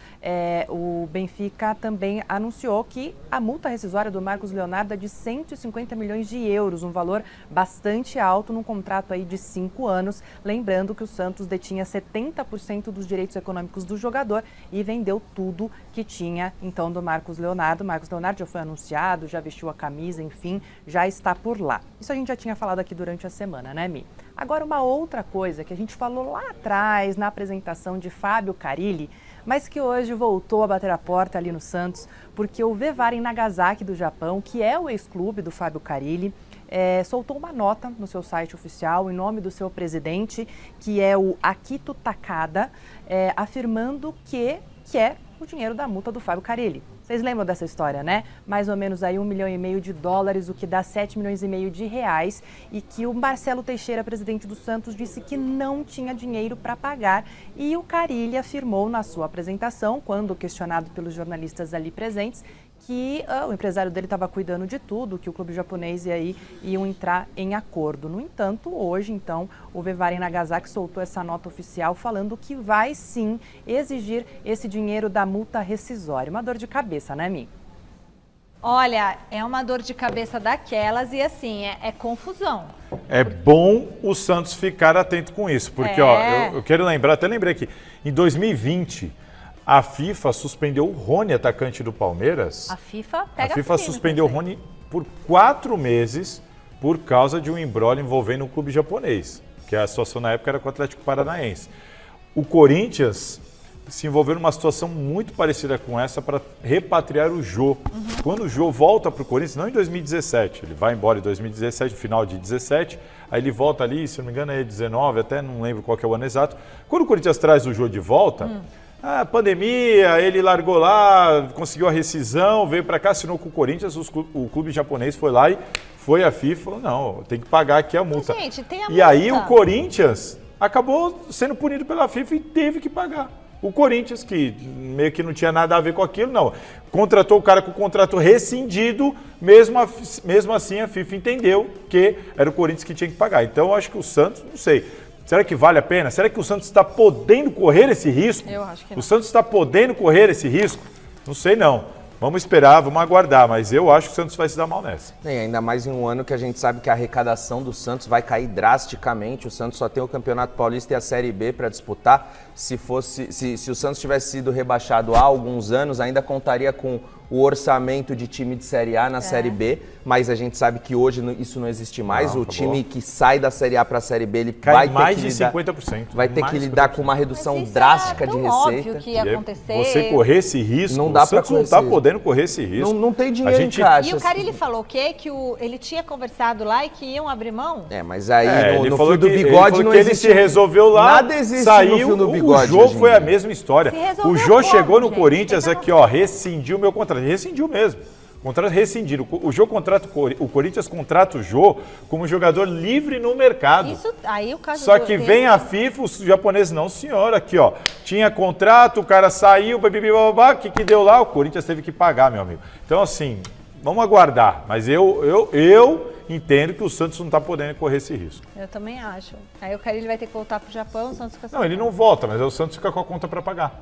o Benfica também anunciou que a multa rescisória do Marcos Leonardo é de 150 milhões de euros, um valor bastante alto num contrato aí de 5 anos. Lembrando que o Santos detinha 70% dos direitos econômicos do jogador e vendeu tudo que tinha, então, do Marcos Leonardo. O Marcos Leonardo já foi anunciado, já vestiu a camisa, enfim, já está por lá. Isso a gente já tinha falado aqui durante a semana, né, Mi? Agora, uma outra coisa que a gente falou lá atrás, na apresentação de Fábio Carille, mas que hoje voltou a bater a porta ali no Santos, porque o Vivaren Nagasaki do Japão, que é o ex-clube do Fábio Carille, soltou uma nota no seu site oficial, em nome do seu presidente, que é o Akito Takada, afirmando que quer o dinheiro da multa do Fábio Carille. Vocês lembram dessa história, né? Mais ou menos aí $1,5 milhão, o que dá 7,5 milhões de reais, e que o Marcelo Teixeira, presidente do Santos, disse que não tinha dinheiro para pagar, e o Carille afirmou na sua apresentação, quando questionado pelos jornalistas ali presentes, que o empresário dele estava cuidando de tudo, que o clube japonês e aí iam entrar em acordo. No entanto, hoje, então, o Vivaren Nagasaki soltou essa nota oficial falando que vai sim exigir esse dinheiro da multa rescisória. Uma dor de cabeça, né, Mi? Olha, é uma dor de cabeça daquelas e assim, é confusão. É bom o Santos ficar atento com isso, porque eu quero lembrar, até lembrei aqui, em 2020... a FIFA suspendeu o Rony, atacante do Palmeiras. A FIFA suspendeu o Rony por 4 meses por causa de um imbróglio envolvendo um clube japonês, que a situação na época era com o Atlético Paranaense. O Corinthians se envolveu numa situação muito parecida com essa para repatriar o Jô. Quando o Jô volta para o Corinthians, não em 2017, ele vai embora em 2017, final de 17, aí ele volta ali, se não me engano é 19, até não lembro qual que é o ano exato. Quando o Corinthians traz o Jô de volta, a pandemia, ele largou lá, conseguiu a rescisão, veio para cá, assinou com o Corinthians, o clube japonês foi lá e foi a FIFA, falou, não, tem que pagar aqui a multa. Gente, tem a multa. E aí o Corinthians acabou sendo punido pela FIFA e teve que pagar. O Corinthians, que meio que não tinha nada a ver com aquilo, não. Contratou o cara com o contrato rescindido, mesmo assim a FIFA entendeu que era o Corinthians que tinha que pagar. Então eu acho que o Santos, não sei, será que vale a pena? Será que o Santos está podendo correr esse risco? Eu acho que não. O Santos está podendo correr esse risco? Não sei não. Vamos esperar, vamos aguardar, mas eu acho que o Santos vai se dar mal nessa. E ainda mais em um ano que a gente sabe que a arrecadação do Santos vai cair drasticamente. O Santos só tem o Campeonato Paulista e a Série B para disputar. Se o Santos tivesse sido rebaixado há alguns anos, ainda contaria com o orçamento de time de Série A na Série B, mas a gente sabe que hoje isso não existe mais. Não, o time que sai da Série A para a Série B, ele cai vai mais ter que de 50%. vai ter que lidar com uma redução drástica de receita. Óbvio que ia acontecer. Você correr esse risco, não dá o Santos não está podendo correr esse risco. Não tem dinheiro em caixa. E o Carille falou o quê? Que ele tinha conversado lá e que iam abrir mão? Mas aí no falou fio do que, bigode não existe. Ele se resolveu lá, Nada existe saiu, no fio do bigode. O Jô foi a mesma história. O Jô chegou no gente? Corinthians aqui, ó, rescindiu o meu contrato. Rescindiu mesmo. Contrato rescindido. O Jô contrata o Corinthians contrata o Jô como jogador livre no mercado. Isso aí o caso Só que vem a FIFA, os japoneses, não, senhor, aqui, ó. Tinha contrato, o cara saiu, o que deu lá? O Corinthians teve que pagar, meu amigo. Então, assim, vamos aguardar. Mas eu entendo que o Santos não está podendo correr esse risco. Eu também acho. Aí o Carille vai ter que voltar pro Japão, o Santos fica Não, ele não volta, mas o Santos fica com a conta para pagar.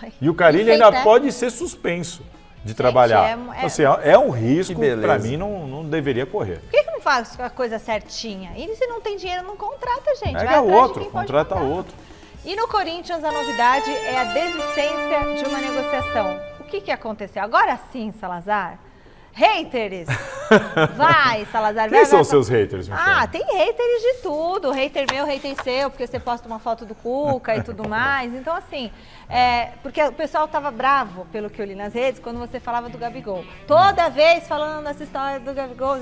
Ai, E o Carille ainda pode ser suspenso de trabalhar. Então, assim, é um risco, para mim, não deveria correr. Por que não faz a coisa certinha? E se não tem dinheiro, não contrata, gente. Pega outro, contrata outro. E no Corinthians, a novidade é a desistência de uma negociação. O que aconteceu? Agora sim, Salazar? Haters! Vai, Salazar. Quem são os seus haters, Michele? Tem haters de tudo. Hater meu, hater seu, porque você posta uma foto do Cuca e tudo mais. Então, assim, porque o pessoal tava bravo, pelo que eu li nas redes, quando você falava do Gabigol. Toda vez falando dessa história do Gabigol,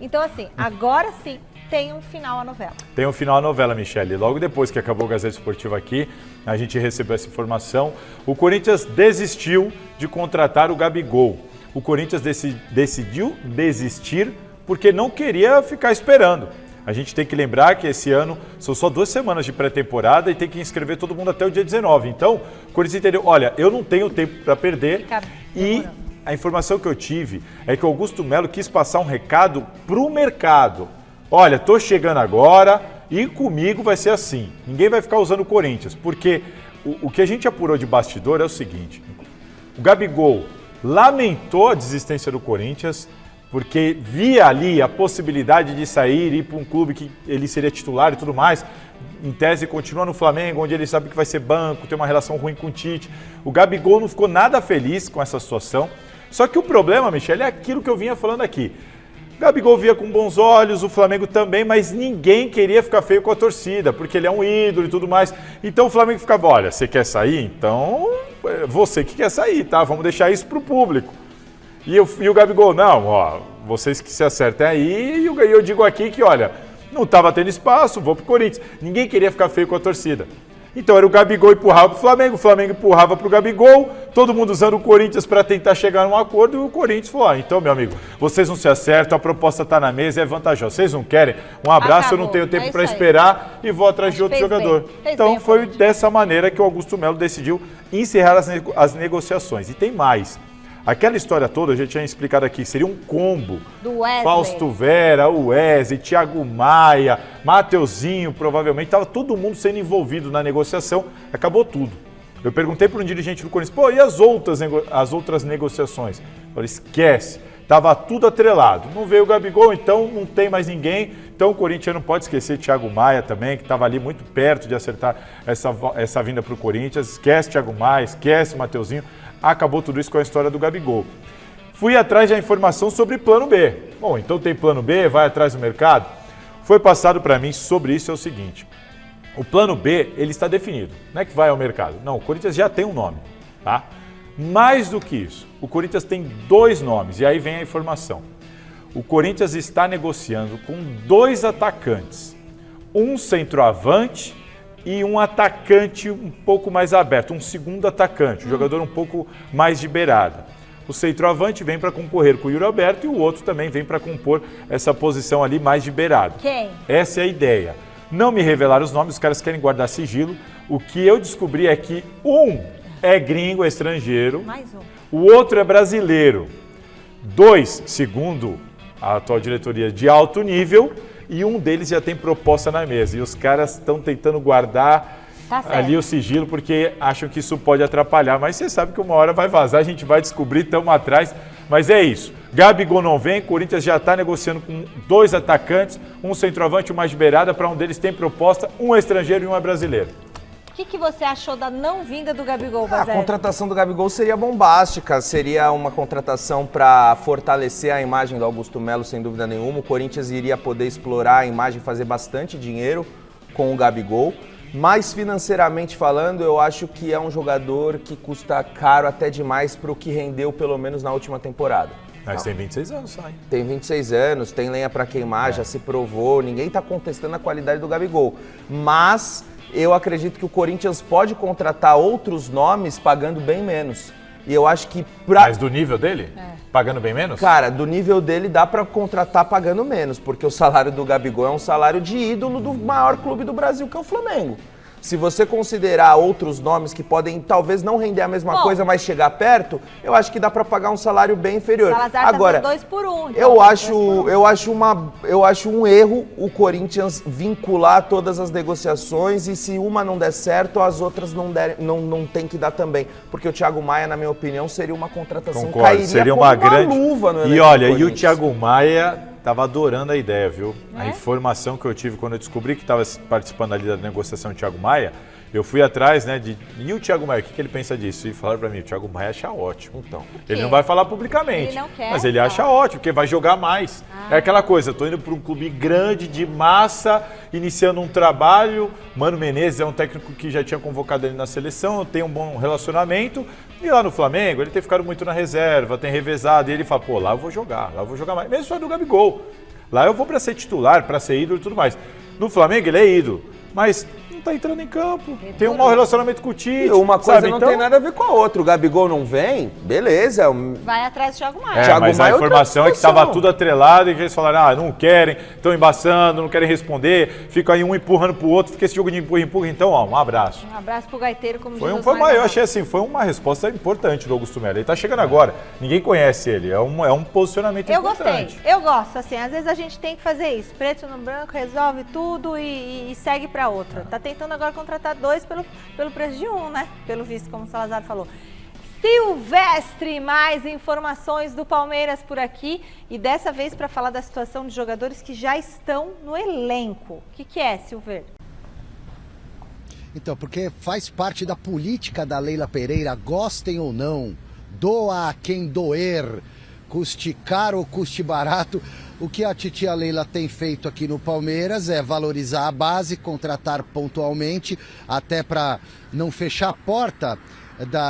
Então, assim, agora sim, tem um final a novela. Tem um final a novela, Michele. Logo depois que acabou o Gazeta Esportiva aqui, a gente recebeu essa informação. O Corinthians desistiu de contratar o Gabigol. O Corinthians decidiu desistir porque não queria ficar esperando. A gente tem que lembrar que esse ano são só 2 semanas de pré-temporada e tem que inscrever todo mundo até o dia 19. Então, o Corinthians entendeu, olha, eu não tenho tempo para perder. E a informação que eu tive é que o Augusto Melo quis passar um recado para o mercado. Olha, estou chegando agora e comigo vai ser assim. Ninguém vai ficar usando o Corinthians, porque o que a gente apurou de bastidor é o seguinte. O Gabigol lamentou a desistência do Corinthians, porque via ali a possibilidade de sair e ir para um clube que ele seria titular e tudo mais. Em tese, continua no Flamengo, onde ele sabe que vai ser banco, tem uma relação ruim com o Tite. O Gabigol não ficou nada feliz com essa situação. Só que o problema, Michele, é aquilo que eu vinha falando aqui. O Gabigol via com bons olhos, o Flamengo também, mas ninguém queria ficar feio com a torcida, porque ele é um ídolo e tudo mais. Então o Flamengo ficava, olha, você quer sair? Então você que quer sair, tá? Vamos deixar isso pro público. E o Gabigol, não, ó, vocês que se acertem aí, e eu digo aqui que, olha, não estava tendo espaço, vou pro Corinthians. Ninguém queria ficar feio com a torcida. Então era o Gabigol empurrava pro Flamengo, o Flamengo empurrava pro Gabigol, todo mundo usando o Corinthians para tentar chegar num acordo, e o Corinthians falou, então, meu amigo, vocês não se acertam, a proposta está na mesa, é vantajosa. Vocês não querem? Um abraço, Acabou, eu não tenho tempo para isso aí. esperar e vou atrás de outro jogador. Então foi dessa maneira que o Augusto Melo decidiu encerrar as negociações. E tem mais. Aquela história toda, eu já tinha explicado aqui, seria um combo. Do Wesley. Fausto Vera, o Wesley, Thiago Maia, Mateuzinho, provavelmente. Estava todo mundo sendo envolvido na negociação. Acabou tudo. Eu perguntei para um dirigente do Corinthians, pô, e as outras negociações? Eu falei, esquece. Estava tudo atrelado. Não veio o Gabigol, então não tem mais ninguém. Então o Corinthians não pode esquecer Thiago Maia também, que estava ali muito perto de acertar essa vinda para o Corinthians. Esquece Thiago Maia, esquece Mateuzinho. Acabou tudo isso com a história do Gabigol. Fui atrás da informação sobre plano B. Bom, então tem plano B, vai atrás do mercado? Foi passado para mim sobre isso é o seguinte. O plano B, ele está definido, não é que vai ao mercado. Não, o Corinthians já tem um nome, tá? Mais do que isso, o Corinthians tem 2 nomes, e aí vem a informação. O Corinthians está negociando com 2 atacantes, um centroavante e um atacante um pouco mais aberto, um segundo atacante, um jogador um pouco mais de beirada. O centroavante vem para concorrer com o Yuri Alberto e o outro também vem para compor essa posição ali mais de beirada. Quem? Essa é a ideia. Não me revelaram os nomes, os caras querem guardar sigilo. O que eu descobri é que um é gringo, é estrangeiro. Mais um. O outro é brasileiro. 2, segundo a atual diretoria, de alto nível. E um deles já tem proposta na mesa. E os caras estão tentando guardar ali o sigilo porque acham que isso pode atrapalhar. Mas você sabe que uma hora vai vazar, a gente vai descobrir, estamos atrás. Mas é isso. Gabigol não vem, Corinthians já está negociando com 2 atacantes, um centroavante e um mais de beirada. Para um deles tem proposta, um é estrangeiro e um é brasileiro. O que você achou da não vinda do Gabigol, A Bazelli? contratação do Gabigol seria bombástica, seria uma contratação para fortalecer a imagem do Augusto Melo, sem dúvida nenhuma. O Corinthians iria poder explorar a imagem, fazer bastante dinheiro com o Gabigol. Mas financeiramente falando, eu acho que é um jogador que custa caro até demais para o que rendeu pelo menos na última temporada. Mas tem 26 anos só, hein? Tem 26 anos, tem lenha para queimar, já se provou, ninguém está contestando a qualidade do Gabigol. Mas eu acredito que o Corinthians pode contratar outros nomes pagando bem menos. E eu acho que Mas do nível dele? Pagando bem menos? Cara, do nível dele dá pra contratar pagando menos, porque o salário do Gabigol é um salário de ídolo do maior clube do Brasil, que é o Flamengo. Se você considerar outros nomes que podem talvez não render a mesma coisa, mas chegar perto, eu acho que dá pra pagar um salário bem inferior. Salazar Agora, tá 2 por 1. eu acho um erro o Corinthians vincular todas as negociações e se uma não der certo, as outras não tem que dar também. Porque o Thiago Maia, na minha opinião, seria uma contratação Concordo, cairia seria como uma grande luva no E elenco olha, do e o Corinthians. Thiago Maia tava adorando a ideia, viu? A informação que eu tive quando eu descobri que estava participando ali da negociação do Thiago Maia, eu fui atrás, né, e o Thiago Maia, o que ele pensa disso? E falaram pra mim, o Thiago Maia acha ótimo. Então, ele não vai falar publicamente, Ele não quer, mas ele acha ótimo, porque vai jogar mais. É aquela coisa, eu tô indo para um clube grande, de massa, iniciando um trabalho. Mano Menezes é um técnico que já tinha convocado ele na seleção, tem um bom relacionamento. E lá no Flamengo, ele tem ficado muito na reserva, tem revezado. E ele fala, pô, lá eu vou jogar mais. Mesmo só do Gabigol. Lá eu vou para ser titular, para ser ídolo e tudo mais. No Flamengo ele é ídolo, mas não tá entrando em campo. Tem um mau relacionamento com o Tite. Uma coisa sabe? não Então, tem nada a ver com a outra. O Gabigol não vem, beleza. Vai atrás do Thiago Maia. Thiago mas Maia a é outra informação é que discussão. estava tudo atrelado e que eles falaram, não querem, estão embaçando, não querem responder, fica aí um empurrando pro outro, fica esse jogo de empurra. Então, ó, um abraço. Um abraço pro Gaiteiro, como diz Eu achei assim, foi uma resposta importante do Augusto Melo. Ele tá chegando agora, ninguém conhece ele, é um posicionamento importante. Eu gosto, assim, às vezes a gente tem que fazer isso, preto no branco, resolve tudo e segue pra outra. Tá tentando agora contratar 2 pelo preço de 1, né? Pelo visto, como o Salazar falou. Silvestre, mais informações do Palmeiras por aqui e dessa vez para falar da situação de jogadores que já estão no elenco. O que é, Silver? Então, porque faz parte da política da Leila Pereira, gostem ou não, doa a quem doer, custe caro ou custe barato. O que a titia Leila tem feito aqui no Palmeiras é valorizar a base, contratar pontualmente, até para não fechar a porta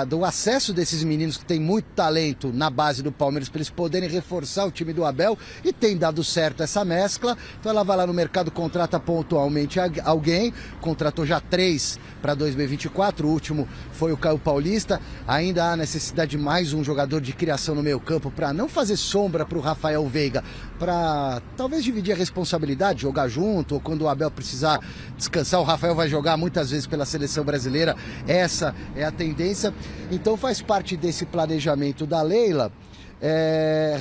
do acesso desses meninos que têm muito talento na base do Palmeiras para eles poderem reforçar o time do Abel, e tem dado certo essa mescla. Então ela vai lá no mercado, contrata pontualmente alguém, contratou já 3 para 2024, o último foi o Caio Paulista. Ainda há necessidade de mais um jogador de criação no meio campo para não fazer sombra para o Rafael Veiga, para talvez dividir a responsabilidade, jogar junto, ou quando o Abel precisar descansar, o Rafael vai jogar muitas vezes pela seleção brasileira, essa é a tendência. Então faz parte desse planejamento da Leila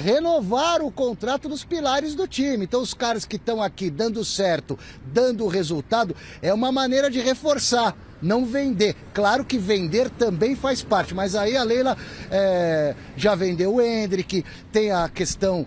renovar o contrato dos pilares do time. Então os caras que estão aqui dando certo, dando resultado, é uma maneira de reforçar, não vender. Claro que vender também faz parte, mas aí a Leila já vendeu o Endrick, tem a questão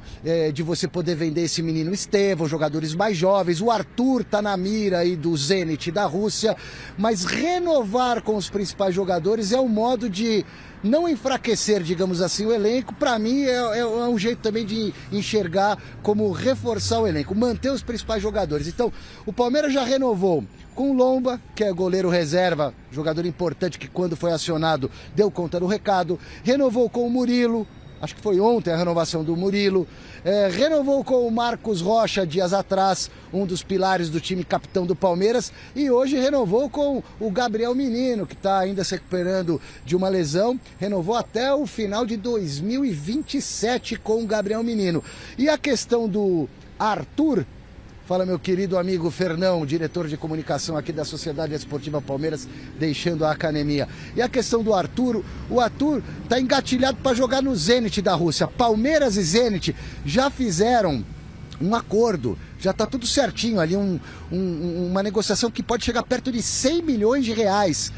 de você poder vender esse menino Estevão, jogadores mais jovens, o Arthur tá na mira aí do Zenit da Rússia, mas renovar com os principais jogadores é um modo de não enfraquecer, digamos assim, o elenco. Para mim é um jeito também de enxergar como reforçar o elenco, manter os principais jogadores. Então o Palmeiras já renovou com o Lomba, que é goleiro reserva, jogador importante que quando foi acionado deu conta do recado. Renovou com o Murilo, acho que foi ontem a renovação do Murilo. Renovou com o Marcos Rocha dias atrás, um dos pilares do time capitão do Palmeiras. E hoje renovou com o Gabriel Menino, que está ainda se recuperando de uma lesão. Renovou até o final de 2027 com o Gabriel Menino. E a questão do Arthur... Fala, meu querido amigo Fernão, diretor de comunicação aqui da Sociedade Esportiva Palmeiras, deixando a academia. E a questão do Arthur, o Arthur está engatilhado para jogar no Zenit da Rússia. Palmeiras e Zenit já fizeram um acordo, já está tudo certinho ali, uma negociação que pode chegar perto de 100 milhões de reais.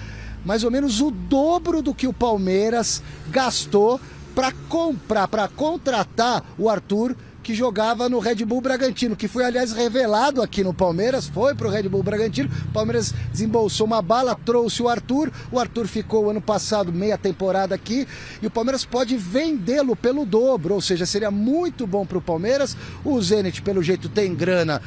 Mais ou menos o dobro do que o Palmeiras gastou para comprar, para contratar o Arthur, que jogava no Red Bull Bragantino, que foi, aliás, revelado aqui no Palmeiras, foi pro Red Bull Bragantino, o Palmeiras desembolsou uma bala, trouxe o Arthur ficou ano passado meia temporada aqui, e o Palmeiras pode vendê-lo pelo dobro, ou seja, seria muito bom pro Palmeiras. O Zenit, pelo jeito, tem grana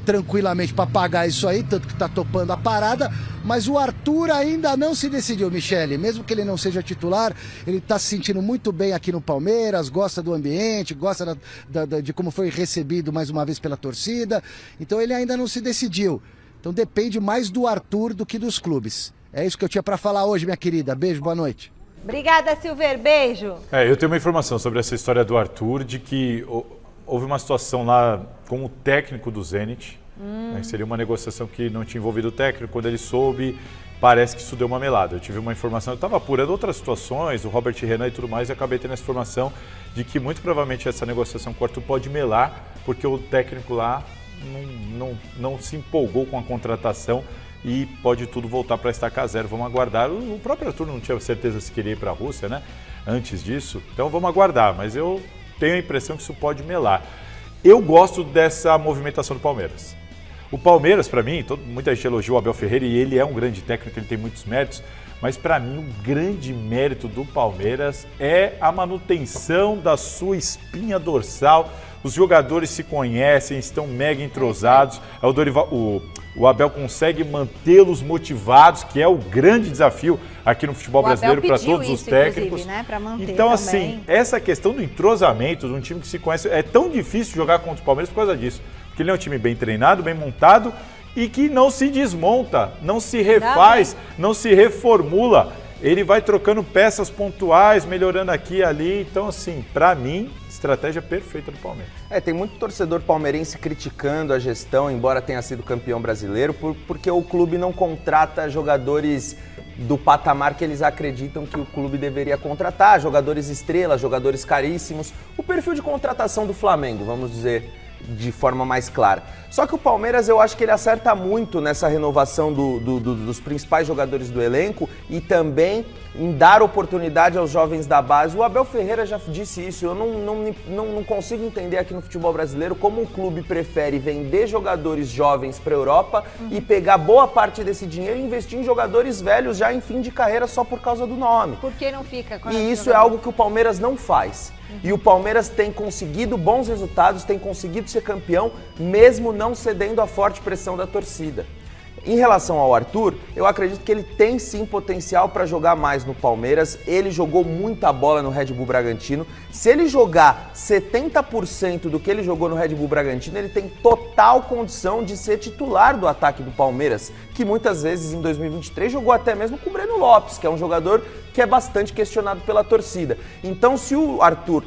tranquilamente para pagar isso aí, tanto que tá topando a parada, mas o Arthur ainda não se decidiu, Michele, mesmo que ele não seja titular, ele tá se sentindo muito bem aqui no Palmeiras, gosta do ambiente, gosta de como foi recebido mais uma vez pela torcida, então ele ainda não se decidiu. Então depende mais do Arthur do que dos clubes. É isso que eu tinha para falar hoje, minha querida. Beijo, boa noite. Obrigada, Silver. Beijo. Eu tenho uma informação sobre essa história do Arthur, de que houve uma situação lá com o técnico do Zenit, né, seria uma negociação que não tinha envolvido o técnico. Quando ele soube, parece que isso deu uma melada. Eu tive uma informação, eu estava apurando outras situações, o Robert Renan e tudo mais, e acabei tendo essa informação de que muito provavelmente essa negociação com o Arthur pode melar, porque o técnico lá não se empolgou com a contratação e pode tudo voltar para estacar zero. Vamos aguardar. O próprio Arthur não tinha certeza se queria ir para a Rússia, né? Antes disso, então vamos aguardar, mas eu tenho a impressão que isso pode melar. Eu gosto dessa movimentação do Palmeiras. O Palmeiras, para mim, muita gente elogia o Abel Ferreira e ele é um grande técnico, ele tem muitos méritos, mas para mim o grande mérito do Palmeiras é a manutenção da sua espinha dorsal. Os jogadores se conhecem, estão mega entrosados. O Abel consegue mantê-los motivados, que é o grande desafio aqui no futebol brasileiro para todos os técnicos. Né? Pra manter então, também. assim, essa questão do entrosamento de um time que se conhece, é tão difícil jogar contra o Palmeiras por causa disso. Porque ele é um time bem treinado, bem montado e que não se desmonta, não se refaz, não se reformula. Ele vai trocando peças pontuais, melhorando aqui e ali. Então, assim, para mim, estratégia perfeita do Palmeiras. Tem muito torcedor palmeirense criticando a gestão, embora tenha sido campeão brasileiro, porque o clube não contrata jogadores do patamar que eles acreditam que o clube deveria contratar, jogadores estrelas, jogadores caríssimos. O perfil de contratação do Flamengo, vamos dizer de forma mais clara. Só que o Palmeiras, eu acho que ele acerta muito nessa renovação dos principais jogadores do elenco e também em dar oportunidade aos jovens da base. O Abel Ferreira já disse isso, eu não consigo entender aqui no futebol brasileiro como um clube prefere vender jogadores jovens para a Europa e pegar boa parte desse dinheiro e investir em jogadores velhos já em fim de carreira só por causa do nome. Por que não fica com E isso é algo que o Palmeiras não faz. E o Palmeiras tem conseguido bons resultados, tem conseguido ser campeão, mesmo não cedendo à forte pressão da torcida. Em relação ao Arthur, eu acredito que ele tem sim potencial para jogar mais no Palmeiras. Ele jogou muita bola no Red Bull Bragantino. Se ele jogar 70% do que ele jogou no Red Bull Bragantino, ele tem total condição de ser titular do ataque do Palmeiras, que muitas vezes em 2023 jogou até mesmo com o Breno Lopes, que é um jogador que é bastante questionado pela torcida. Então, se o Arthur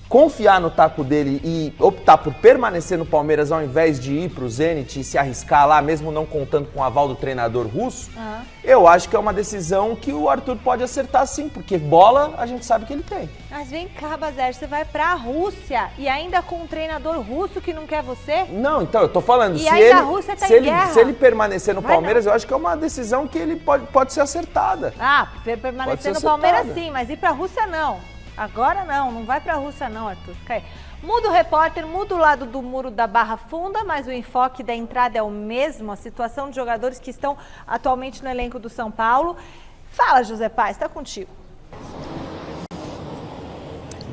confiar no taco dele e optar por permanecer no Palmeiras ao invés de ir para o Zenit e se arriscar lá, mesmo não contando com o aval do treinador russo, eu acho que é uma decisão que o Arthur pode acertar sim, porque bola a gente sabe que ele tem. Mas vem cá, Bazer, você vai para a Rússia e ainda com um treinador russo que não quer você? Não, então, eu tô falando, e ainda a Rússia tá em guerra. Se ele permanecer no Palmeiras, eu acho que é uma decisão que ele pode ser acertada. Permanecer no Palmeiras sim, mas ir para a Rússia não. Agora não vai pra Rússia não, Arthur. Fica aí. Muda o repórter, muda o lado do muro da Barra Funda, mas o enfoque da entrada é o mesmo, a situação de jogadores que estão atualmente no elenco do São Paulo. Fala, José Paz, está contigo.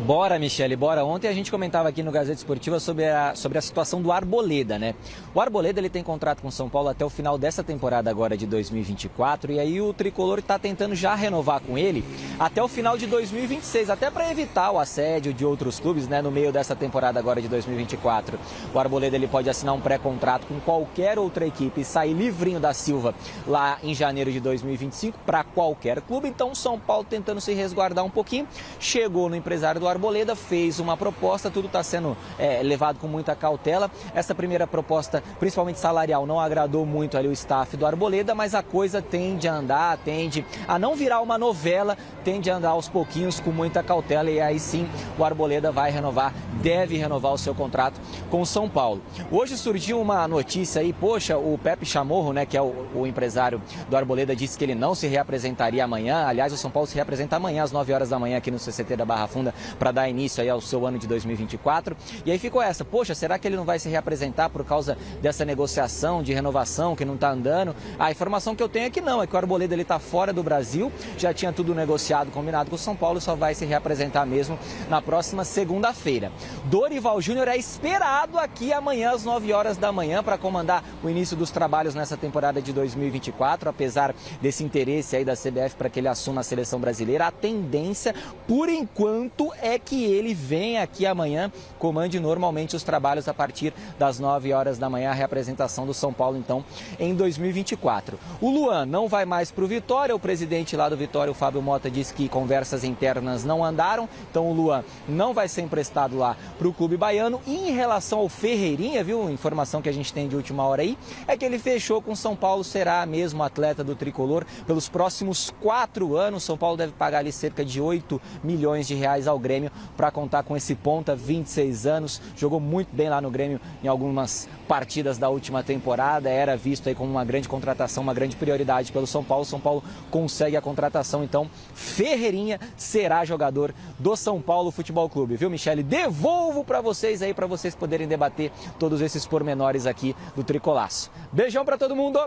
Bora, Michele, bora. Ontem a gente comentava aqui no Gazeta Esportiva sobre a situação do Arboleda, né? O Arboleda, ele tem contrato com o São Paulo até o final dessa temporada agora de 2024, e aí o Tricolor está tentando já renovar com ele até o final de 2026, até para evitar o assédio de outros clubes, né, no meio dessa temporada agora de 2024. O Arboleda, ele pode assinar um pré-contrato com qualquer outra equipe e sair livrinho da Silva lá em janeiro de 2025 para qualquer clube. Então o São Paulo, tentando se resguardar um pouquinho, chegou no empresário do Arboleda, fez uma proposta, tudo está sendo levado com muita cautela. Essa primeira proposta, principalmente salarial, não agradou muito ali o staff do Arboleda, mas a coisa tende a andar, tende a não virar uma novela, tende a andar aos pouquinhos com muita cautela, e aí sim o Arboleda vai renovar, deve renovar o seu contrato com o São Paulo. Hoje surgiu uma notícia aí, poxa, o Pepe Chamorro, né, que é o empresário do Arboleda, disse que ele não se reapresentaria amanhã. Aliás, o São Paulo se reapresenta amanhã às 9 horas da manhã aqui no CCT da Barra Funda para dar início aí ao seu ano de 2024. E aí ficou essa, poxa, será que ele não vai se reapresentar por causa dessa negociação de renovação que não está andando? A informação que eu tenho é que não, é que o Arboleda, ele está fora do Brasil, já tinha tudo negociado, combinado com o São Paulo, só vai se reapresentar mesmo na próxima segunda-feira. Dorival Júnior é esperado aqui amanhã às 9 horas da manhã para comandar o início dos trabalhos nessa temporada de 2024, apesar desse interesse aí da CBF para que ele assuma a seleção brasileira. A tendência, por enquanto, é que ele venha aqui amanhã, comande normalmente os trabalhos a partir das 9 horas da manhã, a reapresentação do São Paulo, então, em 2024. O Luan não vai mais para o Vitória, o presidente lá do Vitória, o Fábio Mota, disse que conversas internas não andaram, então o Luan não vai ser emprestado lá para o clube baiano. E em relação ao Ferreirinha, viu, informação que a gente tem de última hora aí, é que ele fechou com o São Paulo, será mesmo atleta do Tricolor pelos próximos 4 anos. São Paulo deve pagar ali cerca de 8 milhões de reais ao Grêmio para contar com esse ponta, 26 anos, jogou muito bem lá no Grêmio em algumas partidas da última temporada, era visto aí como uma grande contratação, uma grande prioridade pelo São Paulo. São Paulo consegue a contratação, então Ferreirinha será jogador do São Paulo Futebol Clube, viu, Michele? Devolvo para vocês aí, para vocês poderem debater todos esses pormenores aqui do Tricolaço. Beijão para todo mundo!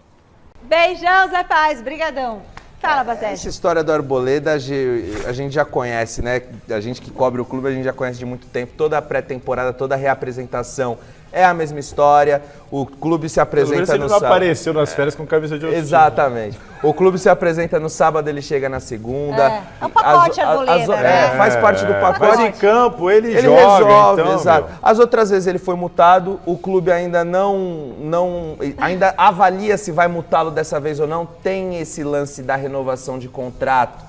Beijão, Zé Paz, brigadão. Fala, Basete. Essa história do Arboleda a gente já conhece, né? A gente que cobre o clube, a gente já conhece de muito tempo. Toda a pré-temporada, toda a reapresentação é a mesma história. O clube se apresenta no sábado. Ele não apareceu nas férias com camisa de outro time. Exatamente. O clube se apresenta no sábado, ele chega na segunda. É um pacote Arboleda, né? Faz parte do pacote. Mas em campo ele joga, resolve, então, exato. meu. As outras vezes ele foi multado, o clube ainda ainda avalia se vai multá-lo dessa vez ou não. Tem esse lance da renovação de contrato.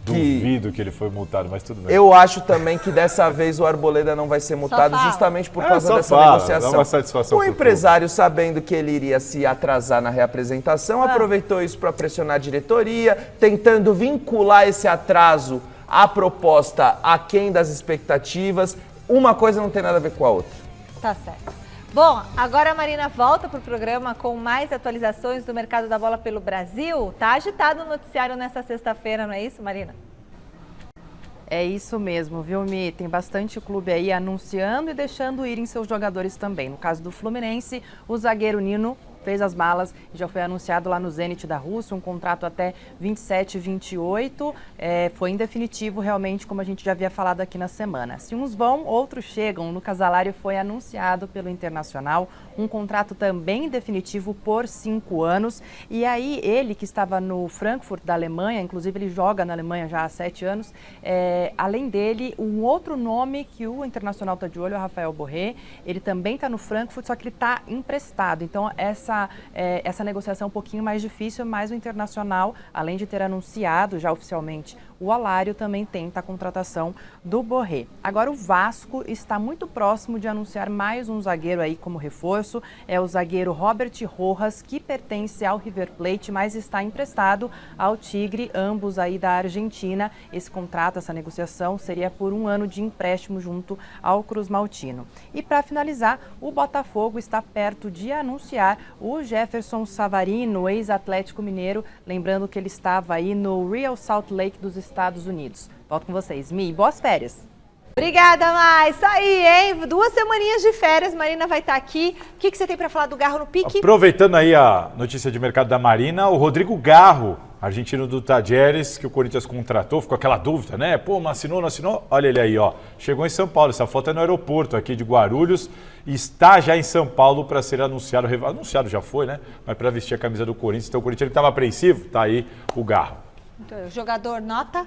Duvido que ele foi multado, mas tudo bem. Eu acho também que dessa vez o Arboleda não vai ser multado justamente por causa dessa negociação. Dá uma satisfação O empresário, sabendo que ele iria se atrasar na reapresentação, aproveitou isso para pressionar a diretoria, tentando vincular esse atraso à proposta aquém das expectativas. Uma coisa não tem nada a ver com a outra. Tá certo. Bom, agora a Marina volta para o programa com mais atualizações do mercado da bola pelo Brasil. Tá agitado o noticiário nessa sexta-feira, não é isso, Marina? É isso mesmo, viu, Mi? Tem bastante clube aí anunciando e deixando ir em seus jogadores também. No caso do Fluminense, o zagueiro Nino fez as malas e já foi anunciado lá no Zenit da Rússia, um contrato até 27 e 28. Foi em definitivo, realmente, como a gente já havia falado aqui na semana. Se uns vão, outros chegam. O Lucas Alário foi anunciado pelo Internacional, um contrato também definitivo por 5 anos. E aí, ele que estava no Frankfurt da Alemanha, inclusive ele joga na Alemanha já há 7 anos, além dele, um outro nome que o Internacional está de olho é o Rafael Borré. Ele também está no Frankfurt, só que ele está emprestado. Então, essa negociação é um pouquinho mais difícil, mas o Internacional, além de ter anunciado já oficialmente o Alário, também tenta a contratação do Borré. Agora o Vasco está muito próximo de anunciar mais um zagueiro aí como reforço, é o zagueiro Robert Rojas, que pertence ao River Plate, mas está emprestado ao Tigre, ambos aí da Argentina. Esse contrato, essa negociação seria por 1 ano de empréstimo junto ao Cruz Maltino. E para finalizar, o Botafogo está perto de anunciar o Jefferson Savarino, ex-Atlético Mineiro, lembrando que ele estava aí no Real Salt Lake dos Estados Unidos. Volto com vocês. Mi, boas férias. Obrigada, Mai. Isso aí, hein? 2 semaninhas de férias, Marina vai estar aqui. O que você tem para falar do Garro no pique? Aproveitando aí a notícia de mercado da Marina, o Rodrigo Garro, argentino do Talleres, que o Corinthians contratou, ficou aquela dúvida, né? Pô, mas assinou, não assinou? Olha ele aí, ó. Chegou em São Paulo, essa foto é no aeroporto aqui de Guarulhos. Está já em São Paulo para ser anunciado. Anunciado já foi, né? Mas para vestir a camisa do Corinthians. Então o Corinthians estava apreensivo, tá aí o Garro. Então, jogador nota?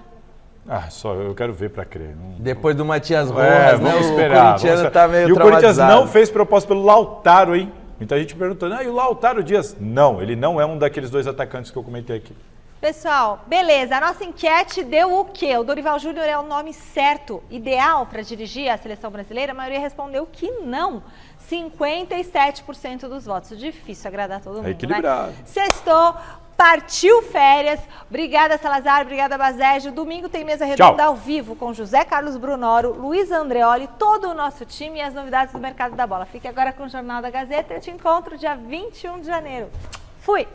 Só eu quero ver para crer. Depois do Matias Rojas, né? Vamos esperar. O corintiano tá meio E o Corinthians traumatizado. não fez proposta pelo Lautaro, hein? Muita gente perguntando, e o Lautaro Dias? Não, ele não é um daqueles 2 atacantes que eu comentei aqui. Pessoal, beleza. A nossa enquete deu o quê? O Dorival Júnior é o nome certo, ideal para dirigir a seleção brasileira? A maioria respondeu que não. 57% dos votos. Difícil agradar todo mundo, equilibrado. Né? Sextou. Partiu férias. Obrigada, Salazar. Obrigada, Bazégio. Domingo tem mesa redonda ao vivo com José Carlos Brunoro, Luiz Andreoli, todo o nosso time e as novidades do mercado da bola. Fique agora com o Jornal da Gazeta. Eu te encontro dia 21 de janeiro. Fui!